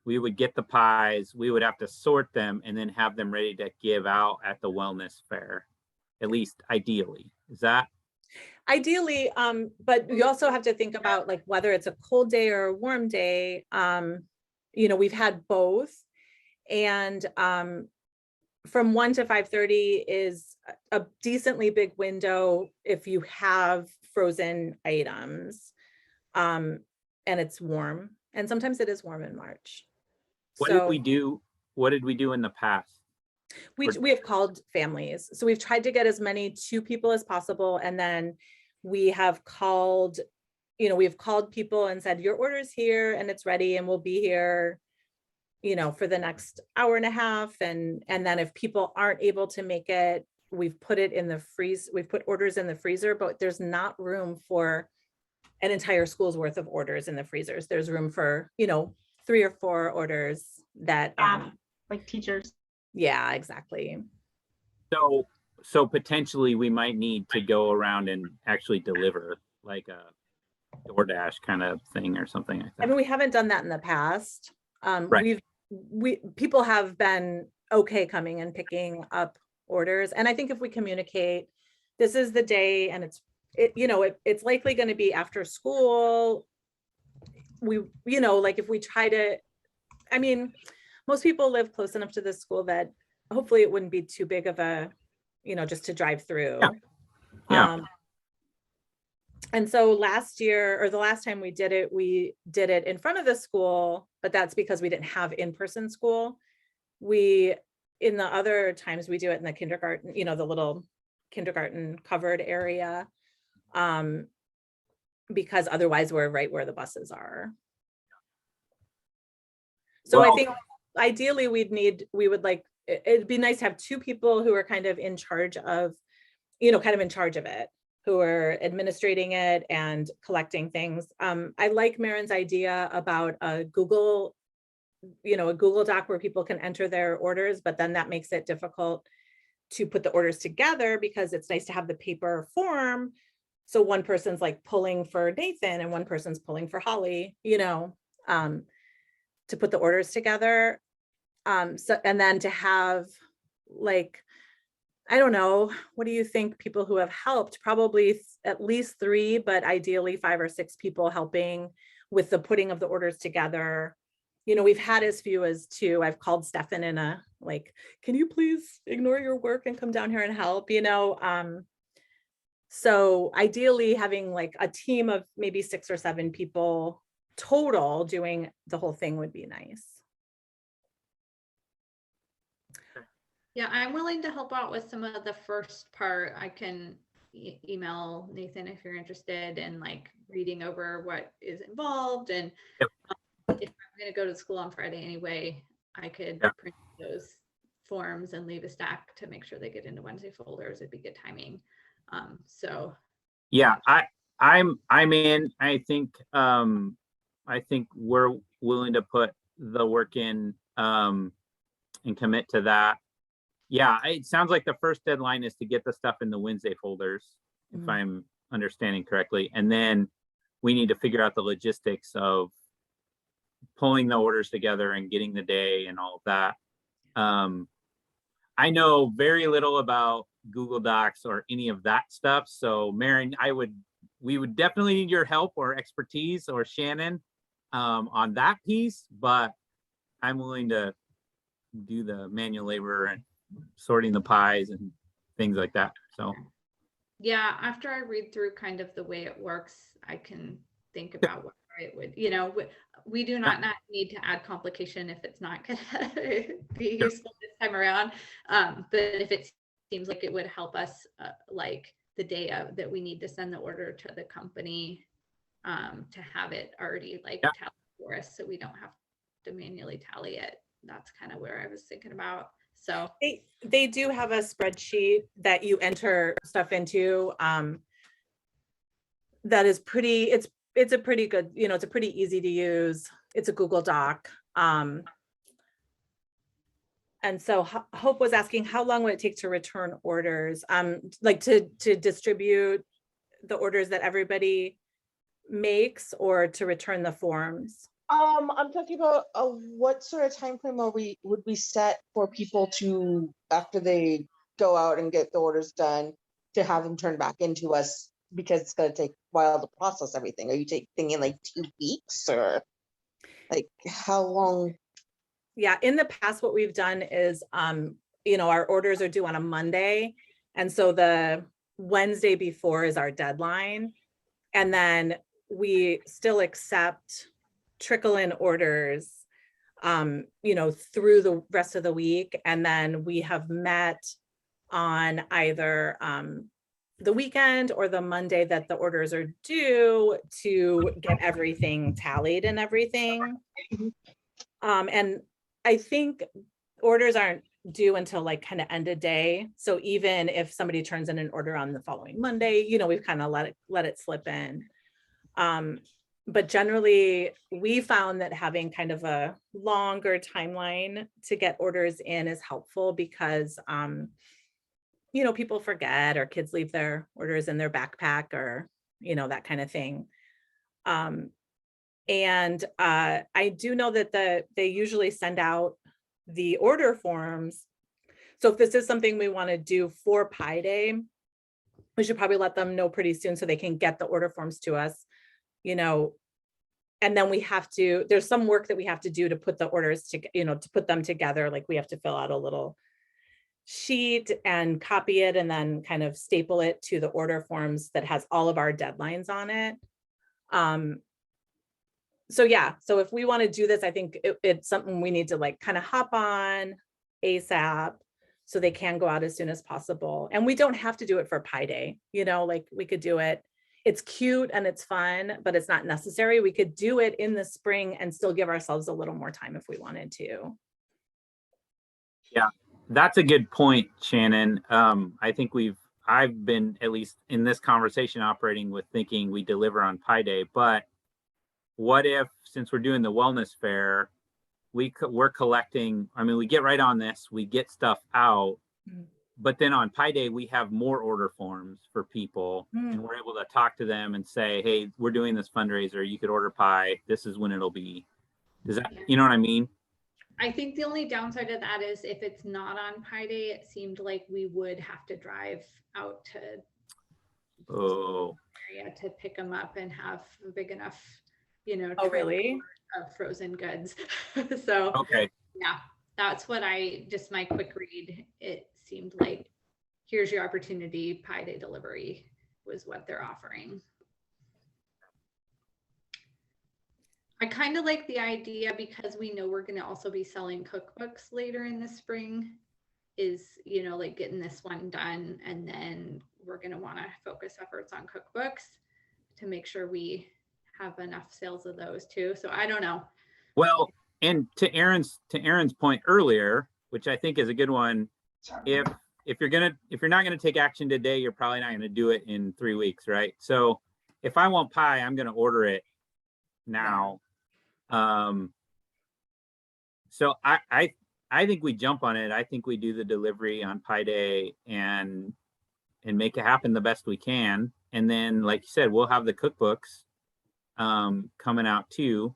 We would get the pies, we would have to sort them and then have them ready to give out at the wellness fair, at least ideally. Is that? Ideally, but you also have to think about like whether it's a cold day or a warm day. You know, we've had both. And from 1 to 5:30 is a decently big window if you have frozen items. And it's warm. And sometimes it is warm in March. What did we do? What did we do in the past? We have called families. So we've tried to get as many to people as possible. And then we have called, you know, we've called people and said, your order's here and it's ready and we'll be here, you know, for the next hour and a half. And then if people aren't able to make it, we've put it in the freeze, we've put orders in the freezer, but there's not room for an entire school's worth of orders in the freezers. There's room for, you know, 3 or 4 orders that, like teachers. yeah, exactly. So potentially we might need to go around and actually deliver like a DoorDash kind of thing or something like that. I mean, we haven't done that in the past. Right. People have been okay coming and picking up orders. And I think if we communicate, this is the day and it's likely going to be after school. You know, like if we try to, I mean, most people live close enough to this school that hopefully it wouldn't be too big of a, you know, just to drive through. Yeah. And so last year, or the last time we did it in front of the school, but that's because we didn't have in-person school. In the other times we do it in the kindergarten, you know, the little kindergarten covered area, because otherwise we're right where the buses are. So I think ideally it'd be nice to have 2 people who are kind of in charge of, you know, kind of in charge of it, who are administrating it and collecting things. I like Marin's idea about a Google Doc where people can enter their orders, but then that makes it difficult to put the orders together because it's nice to have the paper form. So one person's like pulling for Nathan and one person's pulling for Holly, you know, to put the orders together. So, and then to have like, I don't know, what do you think people who have helped? Probably at least 3, but ideally 5 or 6 people helping with the putting of the orders together. You know, we've had as few as 2. I've called Stefan in can you please ignore your work and come down here and help, you know? So ideally having like a team of maybe 6 or 7 people total doing the whole thing would be nice. Yeah, I'm willing to help out with some of the first part. I can, email Nathan if you're interested in like reading over what is involved. And Yep. If I'm going to go to school on Friday anyway, I could Yeah. print those forms and leave a stack to make sure they get into Wednesday folders. It'd be good timing. So Yeah, I'm in. I think we're willing to put the work in and commit to that. Yeah, it sounds like the first deadline is to get the stuff in the Wednesday folders, if I'm understanding correctly. And then we need to figure out the logistics of pulling the orders together and getting the day and all of that. I know very little about Google Docs or any of that stuff. So Maren, we would definitely need your help or expertise, or Shannon on that piece, but I'm willing to do the manual labor and sorting the pies and things like that. So yeah, after I read through kind of the way it works, I can think about what it would, we do not need to add complication if it's not going to be useful this time around. But if it seems like it would help us, like the day of that we need to send the order to the company, to have it already like tallied for us, so we don't have to manually tally it. That's kind of where I was thinking about. So they do have a spreadsheet that you enter stuff into. That is pretty, it's a pretty good, it's a pretty easy to use. It's a Google Doc. And so Hope was asking, how long would it take to return orders? Like to distribute the orders that everybody makes, or to return the forms? I'm talking about what sort of time frame would we set for people to, after they go out and get the orders done, to have them turned back into us, because it's going to take a while to process everything. Are you thinking like 2 weeks, or like how long? Yeah, in the past, what we've done is, our orders are due on a Monday. And so the Wednesday before is our deadline. And then we still accept trickle-in orders, through the rest of the week. And then we have met on either the weekend or the Monday that the orders are due to get everything tallied and everything. And I think orders aren't due until like kind of end of day. So even if somebody turns in an order on the following Monday, we've kind of let it slip in. But generally, we found that having kind of a longer timeline to get orders in is helpful, because people forget, or kids leave their orders in their backpack, or that kind of thing. And I do know that they usually send out the order forms. So if this is something we want to do for Pi Day, we should probably let them know pretty soon so they can get the order forms to us, and then there's some work that we have to do to put the orders to put them together. Like we have to fill out a little sheet and copy it, and then kind of staple it to the order forms that has all of our deadlines on it. So yeah, so if we want to do this, I think it's something we need to like kind of hop on ASAP, so they can go out as soon as possible. And we don't have to do it for Pi Day, like we could do it. It's cute and it's fun, but it's not necessary. We could do it in the spring and still give ourselves a little more time if we wanted to. Yeah, that's a good point, Shannon. I think I've been, at least in this conversation, operating with thinking we deliver on Pi Day, but what if, since we're doing the wellness fair, we're collecting, we get right on this, we get stuff out, but then on Pi Day, we have more order forms for people, and we're able to talk to them and say, hey, we're doing this fundraiser, you could order pie, this is when it'll be. Does that, you know what I mean? I think the only downside of that is if it's not on Pi Day, it seemed like we would have to drive out to area to pick them up and have a big enough, Oh, really? Of frozen goods. So okay, yeah, that's what my quick read, it seemed like here's your opportunity. Pi Day delivery was what they're offering. I kind of like the idea, because we know we're going to also be selling cookbooks later in the spring, is, like getting this one done and then we're going to want to focus efforts on cookbooks to make sure we have enough sales of those too. So I don't know. Well, and to Aaron's point earlier, which I think is a good one, if you're not gonna take action today, you're probably not gonna do it in 3 weeks, right? So if I want pie, I'm gonna order it now. So I think we jump on it. I think we do the delivery on Pie Day and make it happen the best we can. And then, like you said, we'll have the cookbooks coming out too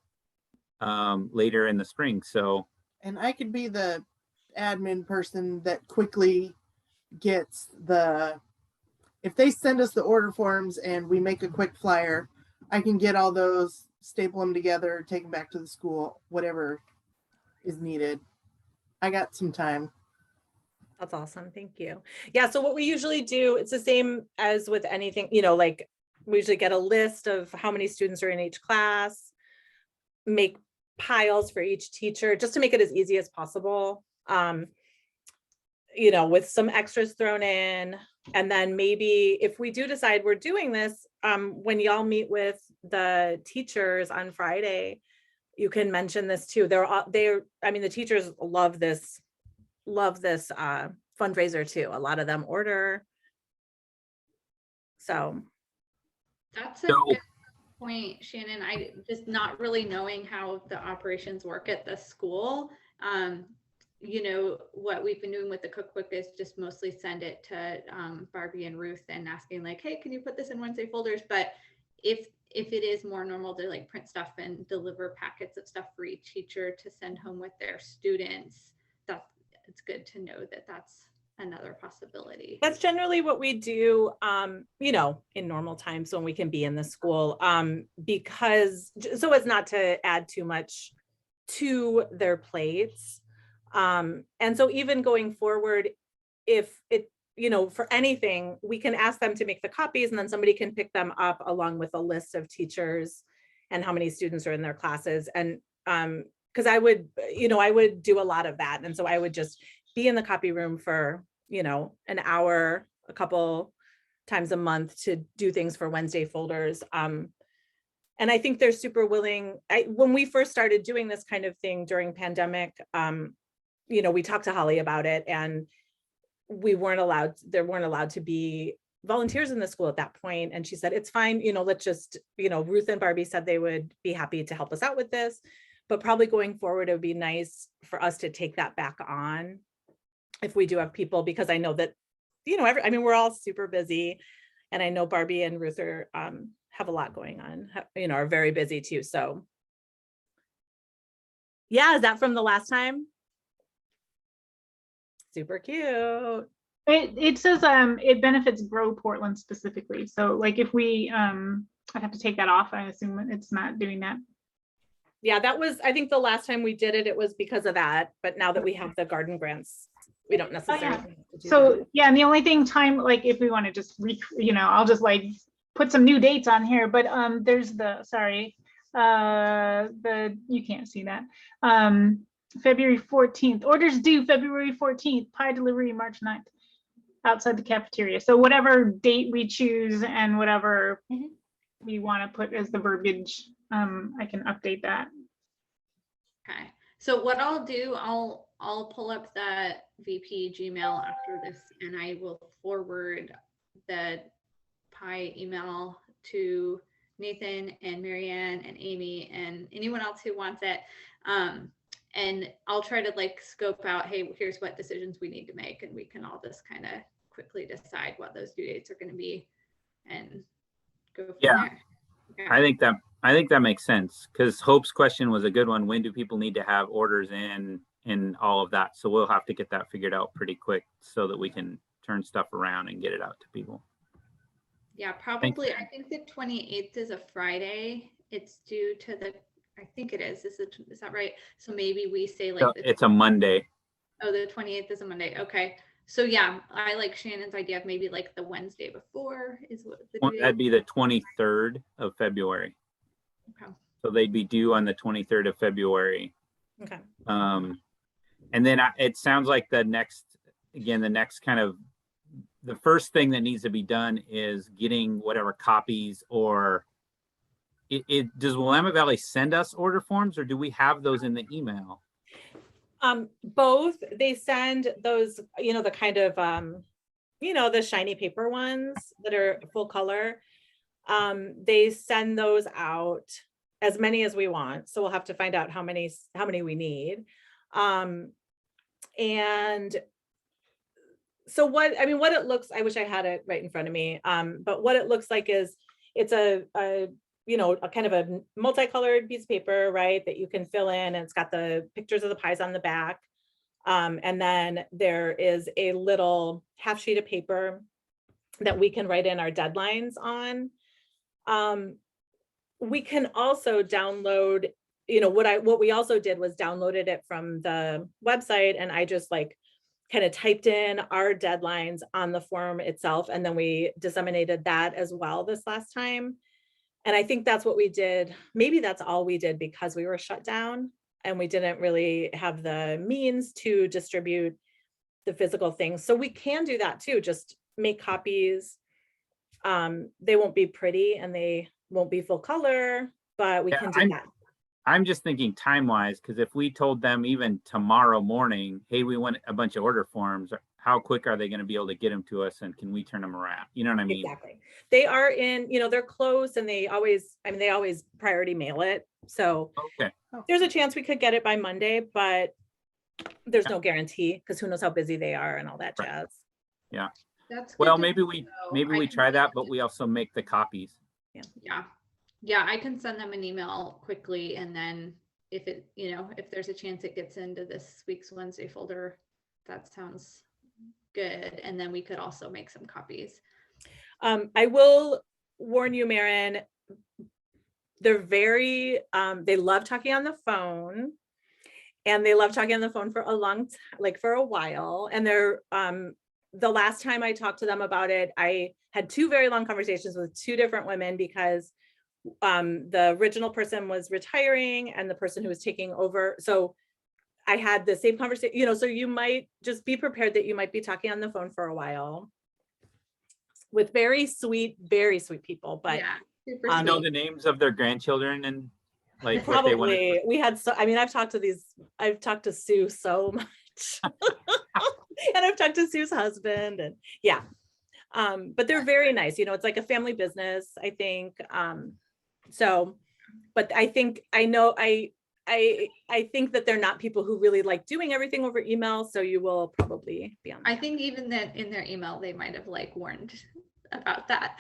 later in the spring. So, And I could be the admin person that quickly gets if they send us the order forms and we make a quick flyer, I can get all those, staple them together, take them back to the school, whatever is needed. I got some time. That's awesome. Thank you. Yeah. So what we usually do, it's the same as with anything, you know, like we usually get a list of how many students are in each class, make piles for each teacher, just to make it as easy as possible. You know, with some extras thrown in. And then maybe if we do decide we're doing this, when y'all meet with the teachers on Friday, you can mention this too. I mean, the teachers love this fundraiser too. A lot of them order. So That's a good point, Shannon. I just not really knowing how the operations work at the school. You know, what we've been doing with the cookbook is just mostly send it to Barbie and Ruth and asking like, hey, can you put this in Wednesday folders? But if it is more normal to like print stuff and deliver packets of stuff for each teacher to send home with their students, it's good to know that that's another possibility. that's generally what we do, you know, in normal times when we can be in the school, because so as not to add too much to their plates. And so even going forward, if it, you know, for anything, we can ask them to make the copies and then somebody can pick them up along with a list of teachers and how many students are in their classes. And because I would do a lot of that. And so I would just be in the copy room for, you know, an hour, a couple times a month to do things for Wednesday folders. And I think they're super willing. When we first started doing this kind of thing during pandemic, you know, we talked to Holly about it and there weren't allowed to be volunteers in the school at that point. And she said, it's fine, you know, let's just, you know, Ruth and Barbie said they would be happy to help us out with this, but probably going forward, it would be nice for us to take that back on if we do have people, because I know that, you know, I mean, we're all super busy and I know Barbie and Ruth are, have a lot going on, you know, are very busy too. So yeah, is that from the last time? Super cute. It says it benefits Grow Portland specifically. So like if we I'd have to take that off. I assume it's not doing that. Yeah, that was, I think the last time we did it, it was because of that. But now that we have the garden grants, we don't necessarily. yeah. have to do So that. yeah, and the only thing like if we want to just you know, I'll just like put some new dates on here, but there's the you can't see that. February 14th, orders due February 14th, pie delivery March 9th, outside the cafeteria. So whatever date we choose and whatever we want to put as the verbiage, I can update that. Okay. So what I'll do, I'll pull up the VP Gmail after this and I will forward the pie email to Nathan and Marianne and Amy and anyone else who wants it. And I'll try to like scope out, hey, here's what decisions we need to make. And we can all just kind of quickly decide what those due dates are going to be and go from there. Okay. I think that makes sense, because Hope's question was a good one. When do people need to have orders in and all of that? So we'll have to get that figured out pretty quick so that we can turn stuff around and get it out to people. Yeah, probably. I think the 28th is a Friday. It's due to the, I think it is. Is that right? So maybe we say like it's a Monday. Oh, the 28th is a Monday. Okay. So yeah, I like Shannon's idea of maybe like the Wednesday before is what the due That'd be the 23rd of February. Okay. So they'd be due on the 23rd of February. Okay. And then it sounds like the next kind of the first thing that needs to be done is getting whatever copies, or does Willamette Valley send us order forms, or do we have those in the email? Both. They send those, the kind of, the shiny paper ones that are full color. They send those out, as many as we want. So we'll have to find out how many we need. And so what it looks, I wish I had it right in front of me. But what it looks like is it's a kind of a multicolored piece of paper, right, that you can fill in, and it's got the pictures of the pies on the back. And then there is a little half sheet of paper that we can write in our deadlines on. We can also download, what we also did was downloaded it from the website, and I just kind of typed in our deadlines on the form itself, and then we disseminated that as well this last time. And I think that's what we did. Maybe that's all we did because we were shut down and we didn't really have the means to distribute the physical things. So we can do that too, just make copies. They won't be pretty and they won't be full color, but we can do that. I'm just thinking time-wise, because if we told them even tomorrow morning, hey, we want a bunch of order forms, how quick are they going to be able to get them to us, and can we turn them around? You know what I mean? Exactly. They are in, they're closed, and they always priority mail it. So okay, there's a chance we could get it by Monday, but there's no guarantee because who knows how busy they are and all that jazz. Yeah. That's well, good maybe to we know. try that, but we also make the copies. Yeah, I can send them an email quickly, and then if there's a chance it gets into this week's Wednesday folder, that sounds good. And then we could also make some copies. I will warn you, Maren, they're very, they love talking on the phone, and they love talking on the phone for a long time, for a while. And they're, the last time I talked to them about it, I had 2 very long conversations with 2 different women because the original person was retiring and the person who was taking over. So I had the same conversation, so you might just be prepared that you might be talking on the phone for a while with very sweet people. But super know sweet. the names of their grandchildren and what they probably wanted. we had I've talked to Sue so much and I've talked to Sue's husband, and but they're very nice. It's like a family business, I think. So, but I think I think that they're not people who really like doing everything over email. So you will probably be on. I think even that in their email, they might have warned about that.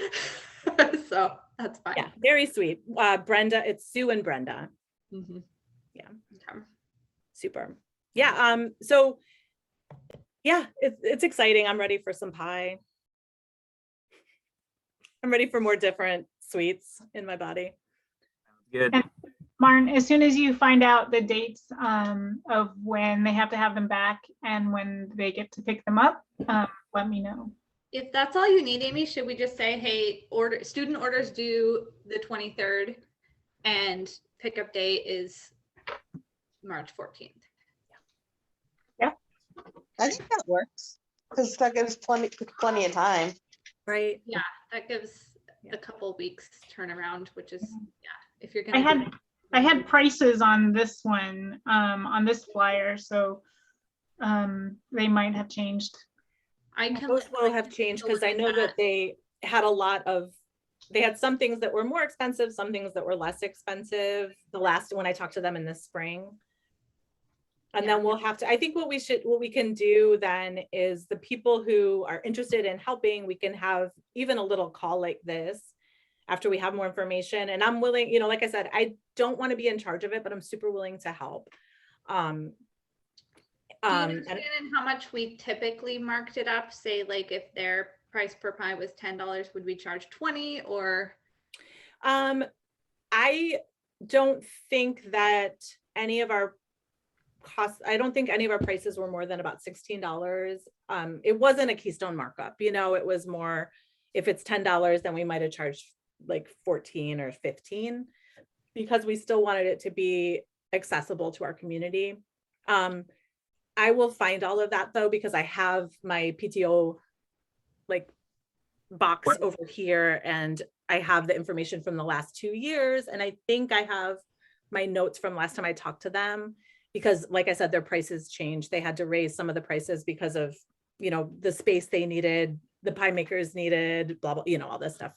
So that's fine. Yeah, very sweet. Brenda, it's Sue and Brenda. Mm-hmm. Yeah. Okay. Super. Yeah. So yeah, it's exciting. I'm ready for some pie. I'm ready for more different sweets in my body. Good. And Martin, as soon as you find out the dates of when they have to have them back and when they get to pick them up, let me know. If that's all you need, Amy, should we just say, hey, student orders due the 23rd and pickup date is March 14th? Yeah. I think that works because that gives plenty of time. Right. Yeah, that gives a couple weeks turnaround, which is, if you're going to. I had prices on this one, on this flyer, so they might have changed. Those will have changed because I know that they had they had some things that were more expensive, some things that were less expensive when I talked to them in the spring. And then we'll have to, I think what we can do then is the people who are interested in helping, we can have even a little call like this after we have more information. And I'm willing, like I said, I don't want to be in charge of it, but I'm super willing to help. Do you understand how much we typically marked it up? Say if their price per pie was $10, would we charge 20 or? I don't think that any of our costs, I don't think any of our prices were more than about $16. It wasn't a Keystone markup, it was more, if it's $10, then we might have charged 14 or 15 because we still wanted it to be accessible to our community. I will find all of that though, because I have my PTO like box What? over here, and I have the information from the last 2 years, and I think I have my notes from last time I talked to them, because like I said, their prices changed. They had to raise some of the prices because of, you know, the space they needed, the pie makers needed, blah, blah, you know, all this stuff.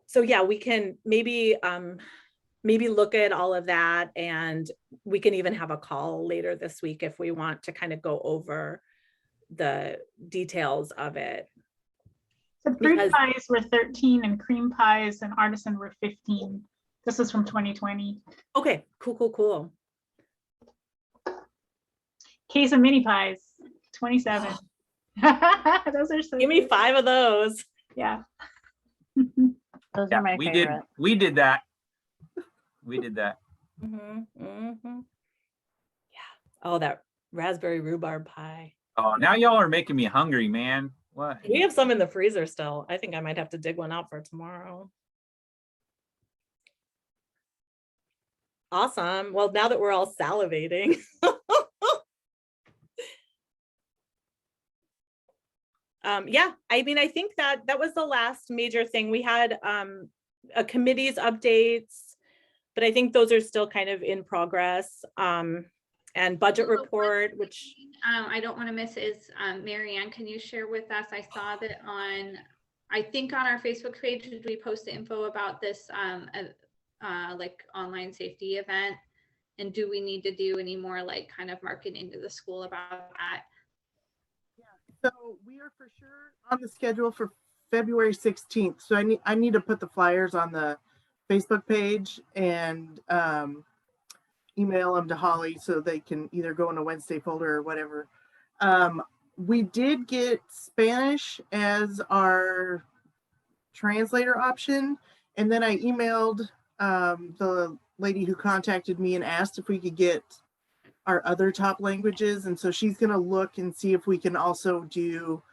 So yeah, we can maybe look at all of that, and we can even have a call later this week if we want to kind of go over the details of it. So fruit Because- pies were 13 and cream pies and artisan were 15. This is from 2020. Okay, cool. Case of mini pies, 27. Those are so Give me good. 5 of those. Yeah. Those Yeah, are my we favorite. we did that. We did that. Yeah. Oh, that raspberry rhubarb pie. Oh, now y'all are making me hungry, man. What? We have some in the freezer still. I think I might have to dig one out for tomorrow. Awesome. Well, now that we're all salivating. Yeah, I mean, I think that was the last major thing. We had a committee's updates, but I think those are still kind of in progress. And budget So one report, which I don't want to miss is, Marianne, can you share with us? I saw that I think on our Facebook page, did we post the info about this like online safety event? And do we need to do any more like kind of marketing to the school about that? So we are for sure on the schedule for February 16th. So I need to put the flyers on the Facebook page and email them to Holly so they can either go in a Wednesday folder or whatever. We did get Spanish as our translator option. And then I emailed the lady who contacted me and asked if we could get our other top languages. And so she's going to look and see if we can also do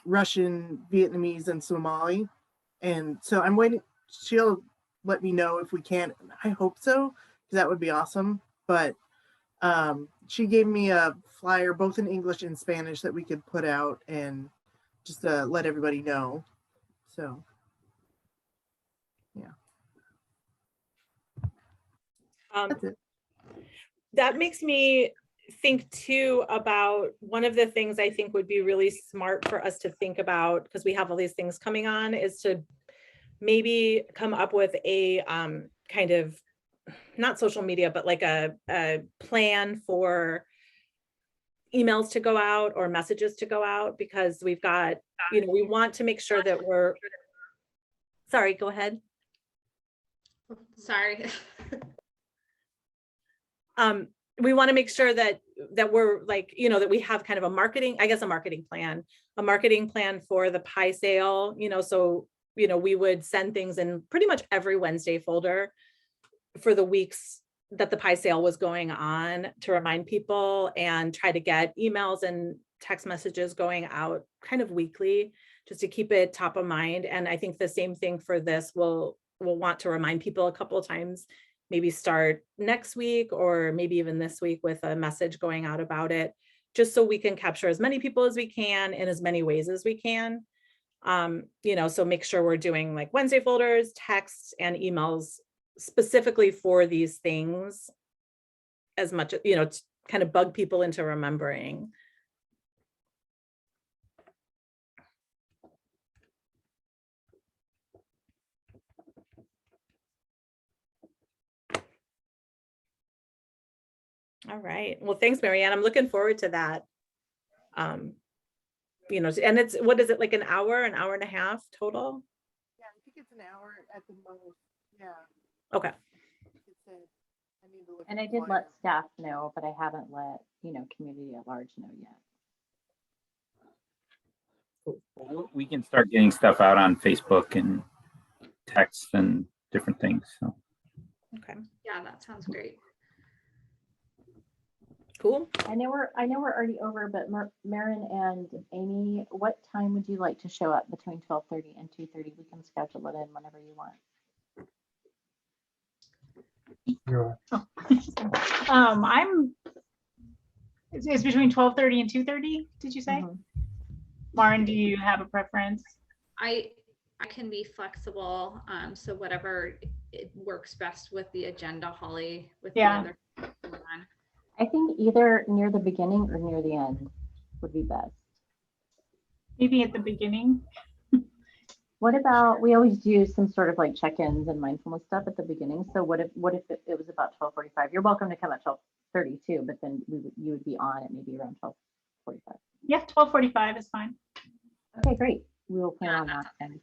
Russian, Vietnamese, and Somali. And so I'm waiting. She'll let me know if we can. I hope so, because that would be awesome. But she gave me a flyer, both in English and Spanish, that we could put out and just let everybody know. So, yeah. That's it. That makes me think too about one of the things I think would be really smart for us to think about, because we have all these things coming on, is to maybe come up with a kind of, not social media, but like a plan for emails to go out or messages to go out, because we've got, you know, we want to make sure that we're, sorry, go ahead. Sorry. We want to make sure that we're like, you know, that we have kind of a marketing plan for the pie sale, you know, so, you know, we would send things in pretty much every Wednesday folder for the weeks that the pie sale was going on, to remind people, and try to get emails and text messages going out kind of weekly, just to keep it top of mind. And I think the same thing for this, we'll want to remind people a couple of times, maybe start next week or maybe even this week with a message going out about it, just so we can capture as many people as we can in as many ways as we can. You know, so make sure we're doing like Wednesday folders, texts, and emails specifically for these things, as much, you know, to kind of bug people into remembering. All right. Well, thanks, Marianne. I'm looking forward to that. You know, and it's, what is it, like an hour and a half total? Yeah, I think it's an hour at the most. Yeah. Okay. And I did let staff know, but I haven't let, you know, community at large know yet. We can start getting stuff out on Facebook and text and different things. So. Okay. Yeah, that sounds great. Cool. I know we're already over, but Marin and Amy, what time would you like to show up between 12:30 and 2:30? We can schedule it in whenever you want. It's between 12:30 and 2:30, did you say? Mhm. Lauren, do you have a preference? I can be flexible, so whatever it works best with the agenda, Holly, with the Yeah. other. going on. I think either near the beginning or near the end would be best. Maybe at the beginning. What about, we always do some sort of like check-ins and mindfulness stuff at the beginning. So what if it was about 12:45? You're welcome to come at 12:30 too, but then you would be on at maybe around 12:45. Yeah, 12:45 is fine. Okay, great. We will plan on that. And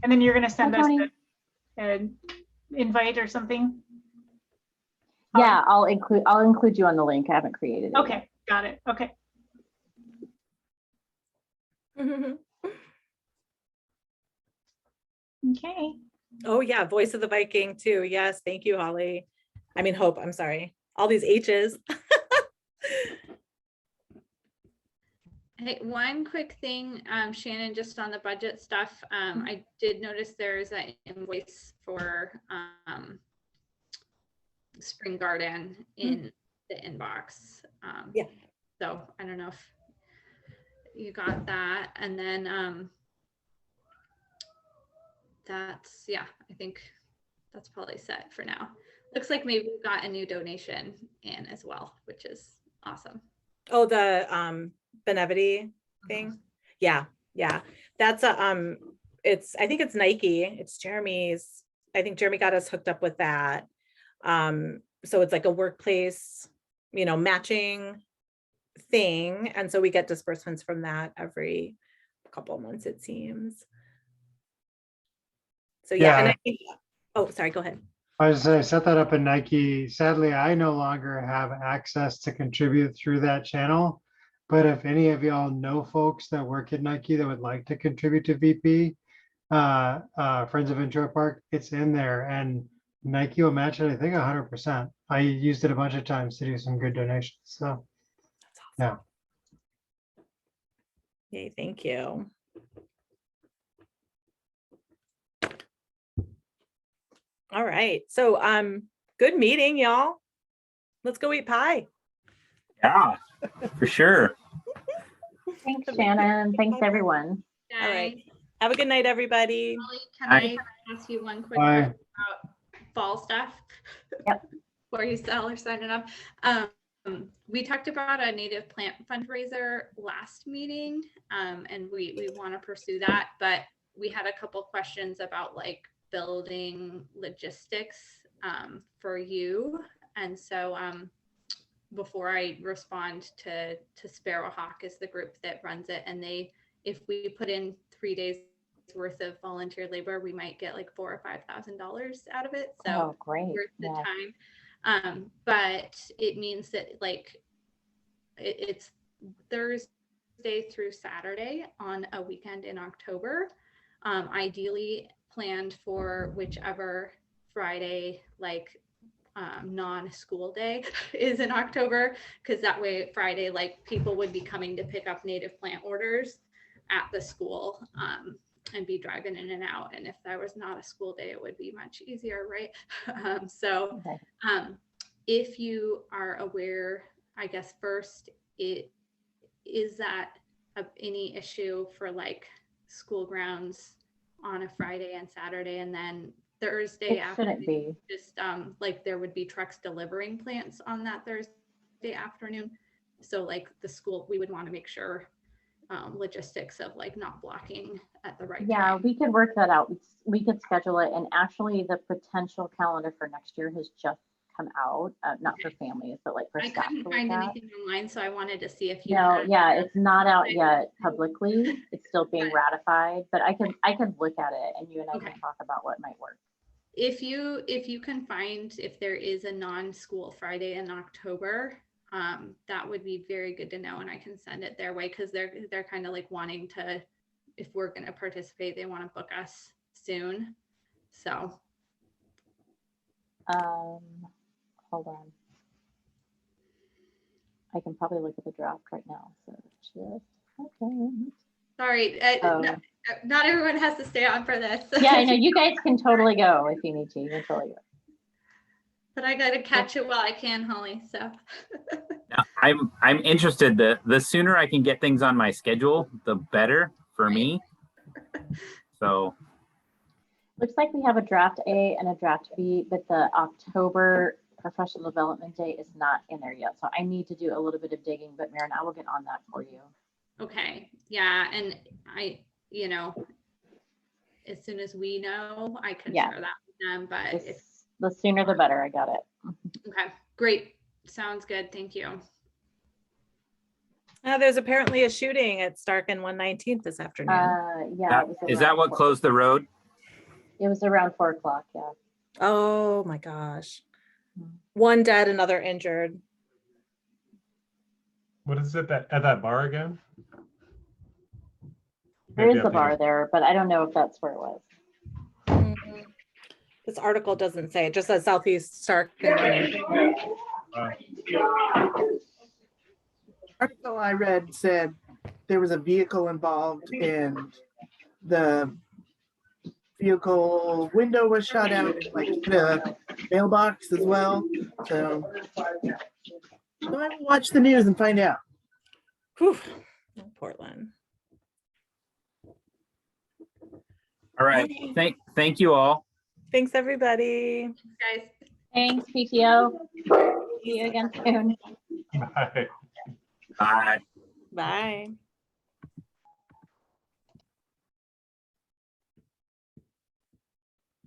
And then you're gonna send Hi, us Tony. an invite or something? yeah, I'll include you on the link. I haven't created it. Okay, got it. Okay. Okay. Oh yeah, voice of the Viking too. Yes, thank you, Holly. I mean, Hope, I'm sorry. All these H's. Hey, one quick thing, Shannon, just on the budget stuff, I did notice there's an invoice for Spring Garden in the inbox. Yeah. So I don't know if you got that, and then that's, yeah, I think that's probably set for now. Looks like maybe we got a new donation in as well, which is awesome. Oh, the Benevity thing. Yeah, yeah. That's a I think it's Nike. It's Jeremy's. I think Jeremy got us hooked up with that. So it's like a workplace, matching thing. And so we get disbursements from that every couple of months, it seems. So yeah, and Yeah. I think, oh, sorry, go ahead. I was gonna say, set that up in Nike. Sadly, I no longer have access to contribute through that channel. But if any of y'all know folks that work at Nike that would like to contribute to VP, Friends of Ventura Park, it's in there, and Nike will match it, I think 100%. I used it a bunch of times to do some good donations, so. That's Yeah. awesome. Yay, thank you. All right. So good meeting, y'all. Let's go eat pie. Yeah, for sure. Thanks, Shannon. Thanks, everyone. All right. Have a good night, everybody. Holly, can Hi. I ask you one quick Bye. question about fall stuff? Yep. Before you sell or signing up. We talked about a native plant fundraiser last meeting, and we want to pursue that, but we had a couple questions about like building logistics for you. And so before I respond to Sparrowhawk is the group that runs it, and if we put in 3 days worth of volunteer labor, we might get like $4,000 or $5,000 out of it. So Oh, great. worth the Yeah. time. But it means that like it's Thursday through Saturday on a weekend in October. Ideally planned for whichever Friday, like non-school day is in October, because that way Friday, like people would be coming to pick up native plant orders at the school and be driving in and out. And if there was not a school day, it would be much easier, right? Okay. If you are aware, I guess first, is that any issue for like school grounds on a Friday and Saturday, and then Thursday It shouldn't be. just like there would be trucks delivering plants on that Thursday afternoon. So like the school, we would want to make sure logistics of like not blocking at the right Yeah, time. we could work that out. We could schedule it. And actually the potential calendar for next year has just come out, not for families, but like for I staff couldn't to find look at. anything online, so I wanted to see if you No, had- yeah, it's not out yet publicly. It's still being ratified, but I can look at it and you and I Okay. can talk about what might work. If you can find if there is a non-school Friday in October, that would be very good to know, and I can send it their way, because they're kind of like wanting to, if we're going to participate, they want to book us soon. So Hold on. I can probably look at the draft right now. So just okay. sorry, Oh. not everyone has to stay on for this. Yeah, I know you guys can totally go if you need to. You can totally go. but I gotta catch it while I can, Holly, so. Now, I'm interested. The sooner I can get things on my schedule, the better for me. So Looks like we have a draft A and a draft B, but the October professional development day is not in there yet. So I need to do a little bit of digging, but Maren, I will get on that for you. Okay, yeah, and I, you know, as soon as we know, I can Yeah. share that with them, but it's, This- The sooner the better. I got it. okay, great. Sounds good, thank you. There's apparently a shooting at Stark and 119th this afternoon. Yeah. it was is that around what 4 closed the road? It was around 4 o'clock. Yeah. Oh my gosh. Hmm. One dead, another injured. What is it at that bar again? There Maybe is a I'm bar thinking- there, but I don't know if that's where it was. This article doesn't say, it just says Southeast Stark and 119th. Article I read said there was a vehicle involved and the vehicle window was shot out and like the mailbox as well. So I will watch the news and find out. Whew. Portland. All right. Thank you all. Thanks, everybody. Guys. Thanks, PTO. See you again soon. Bye. Bye. Bye.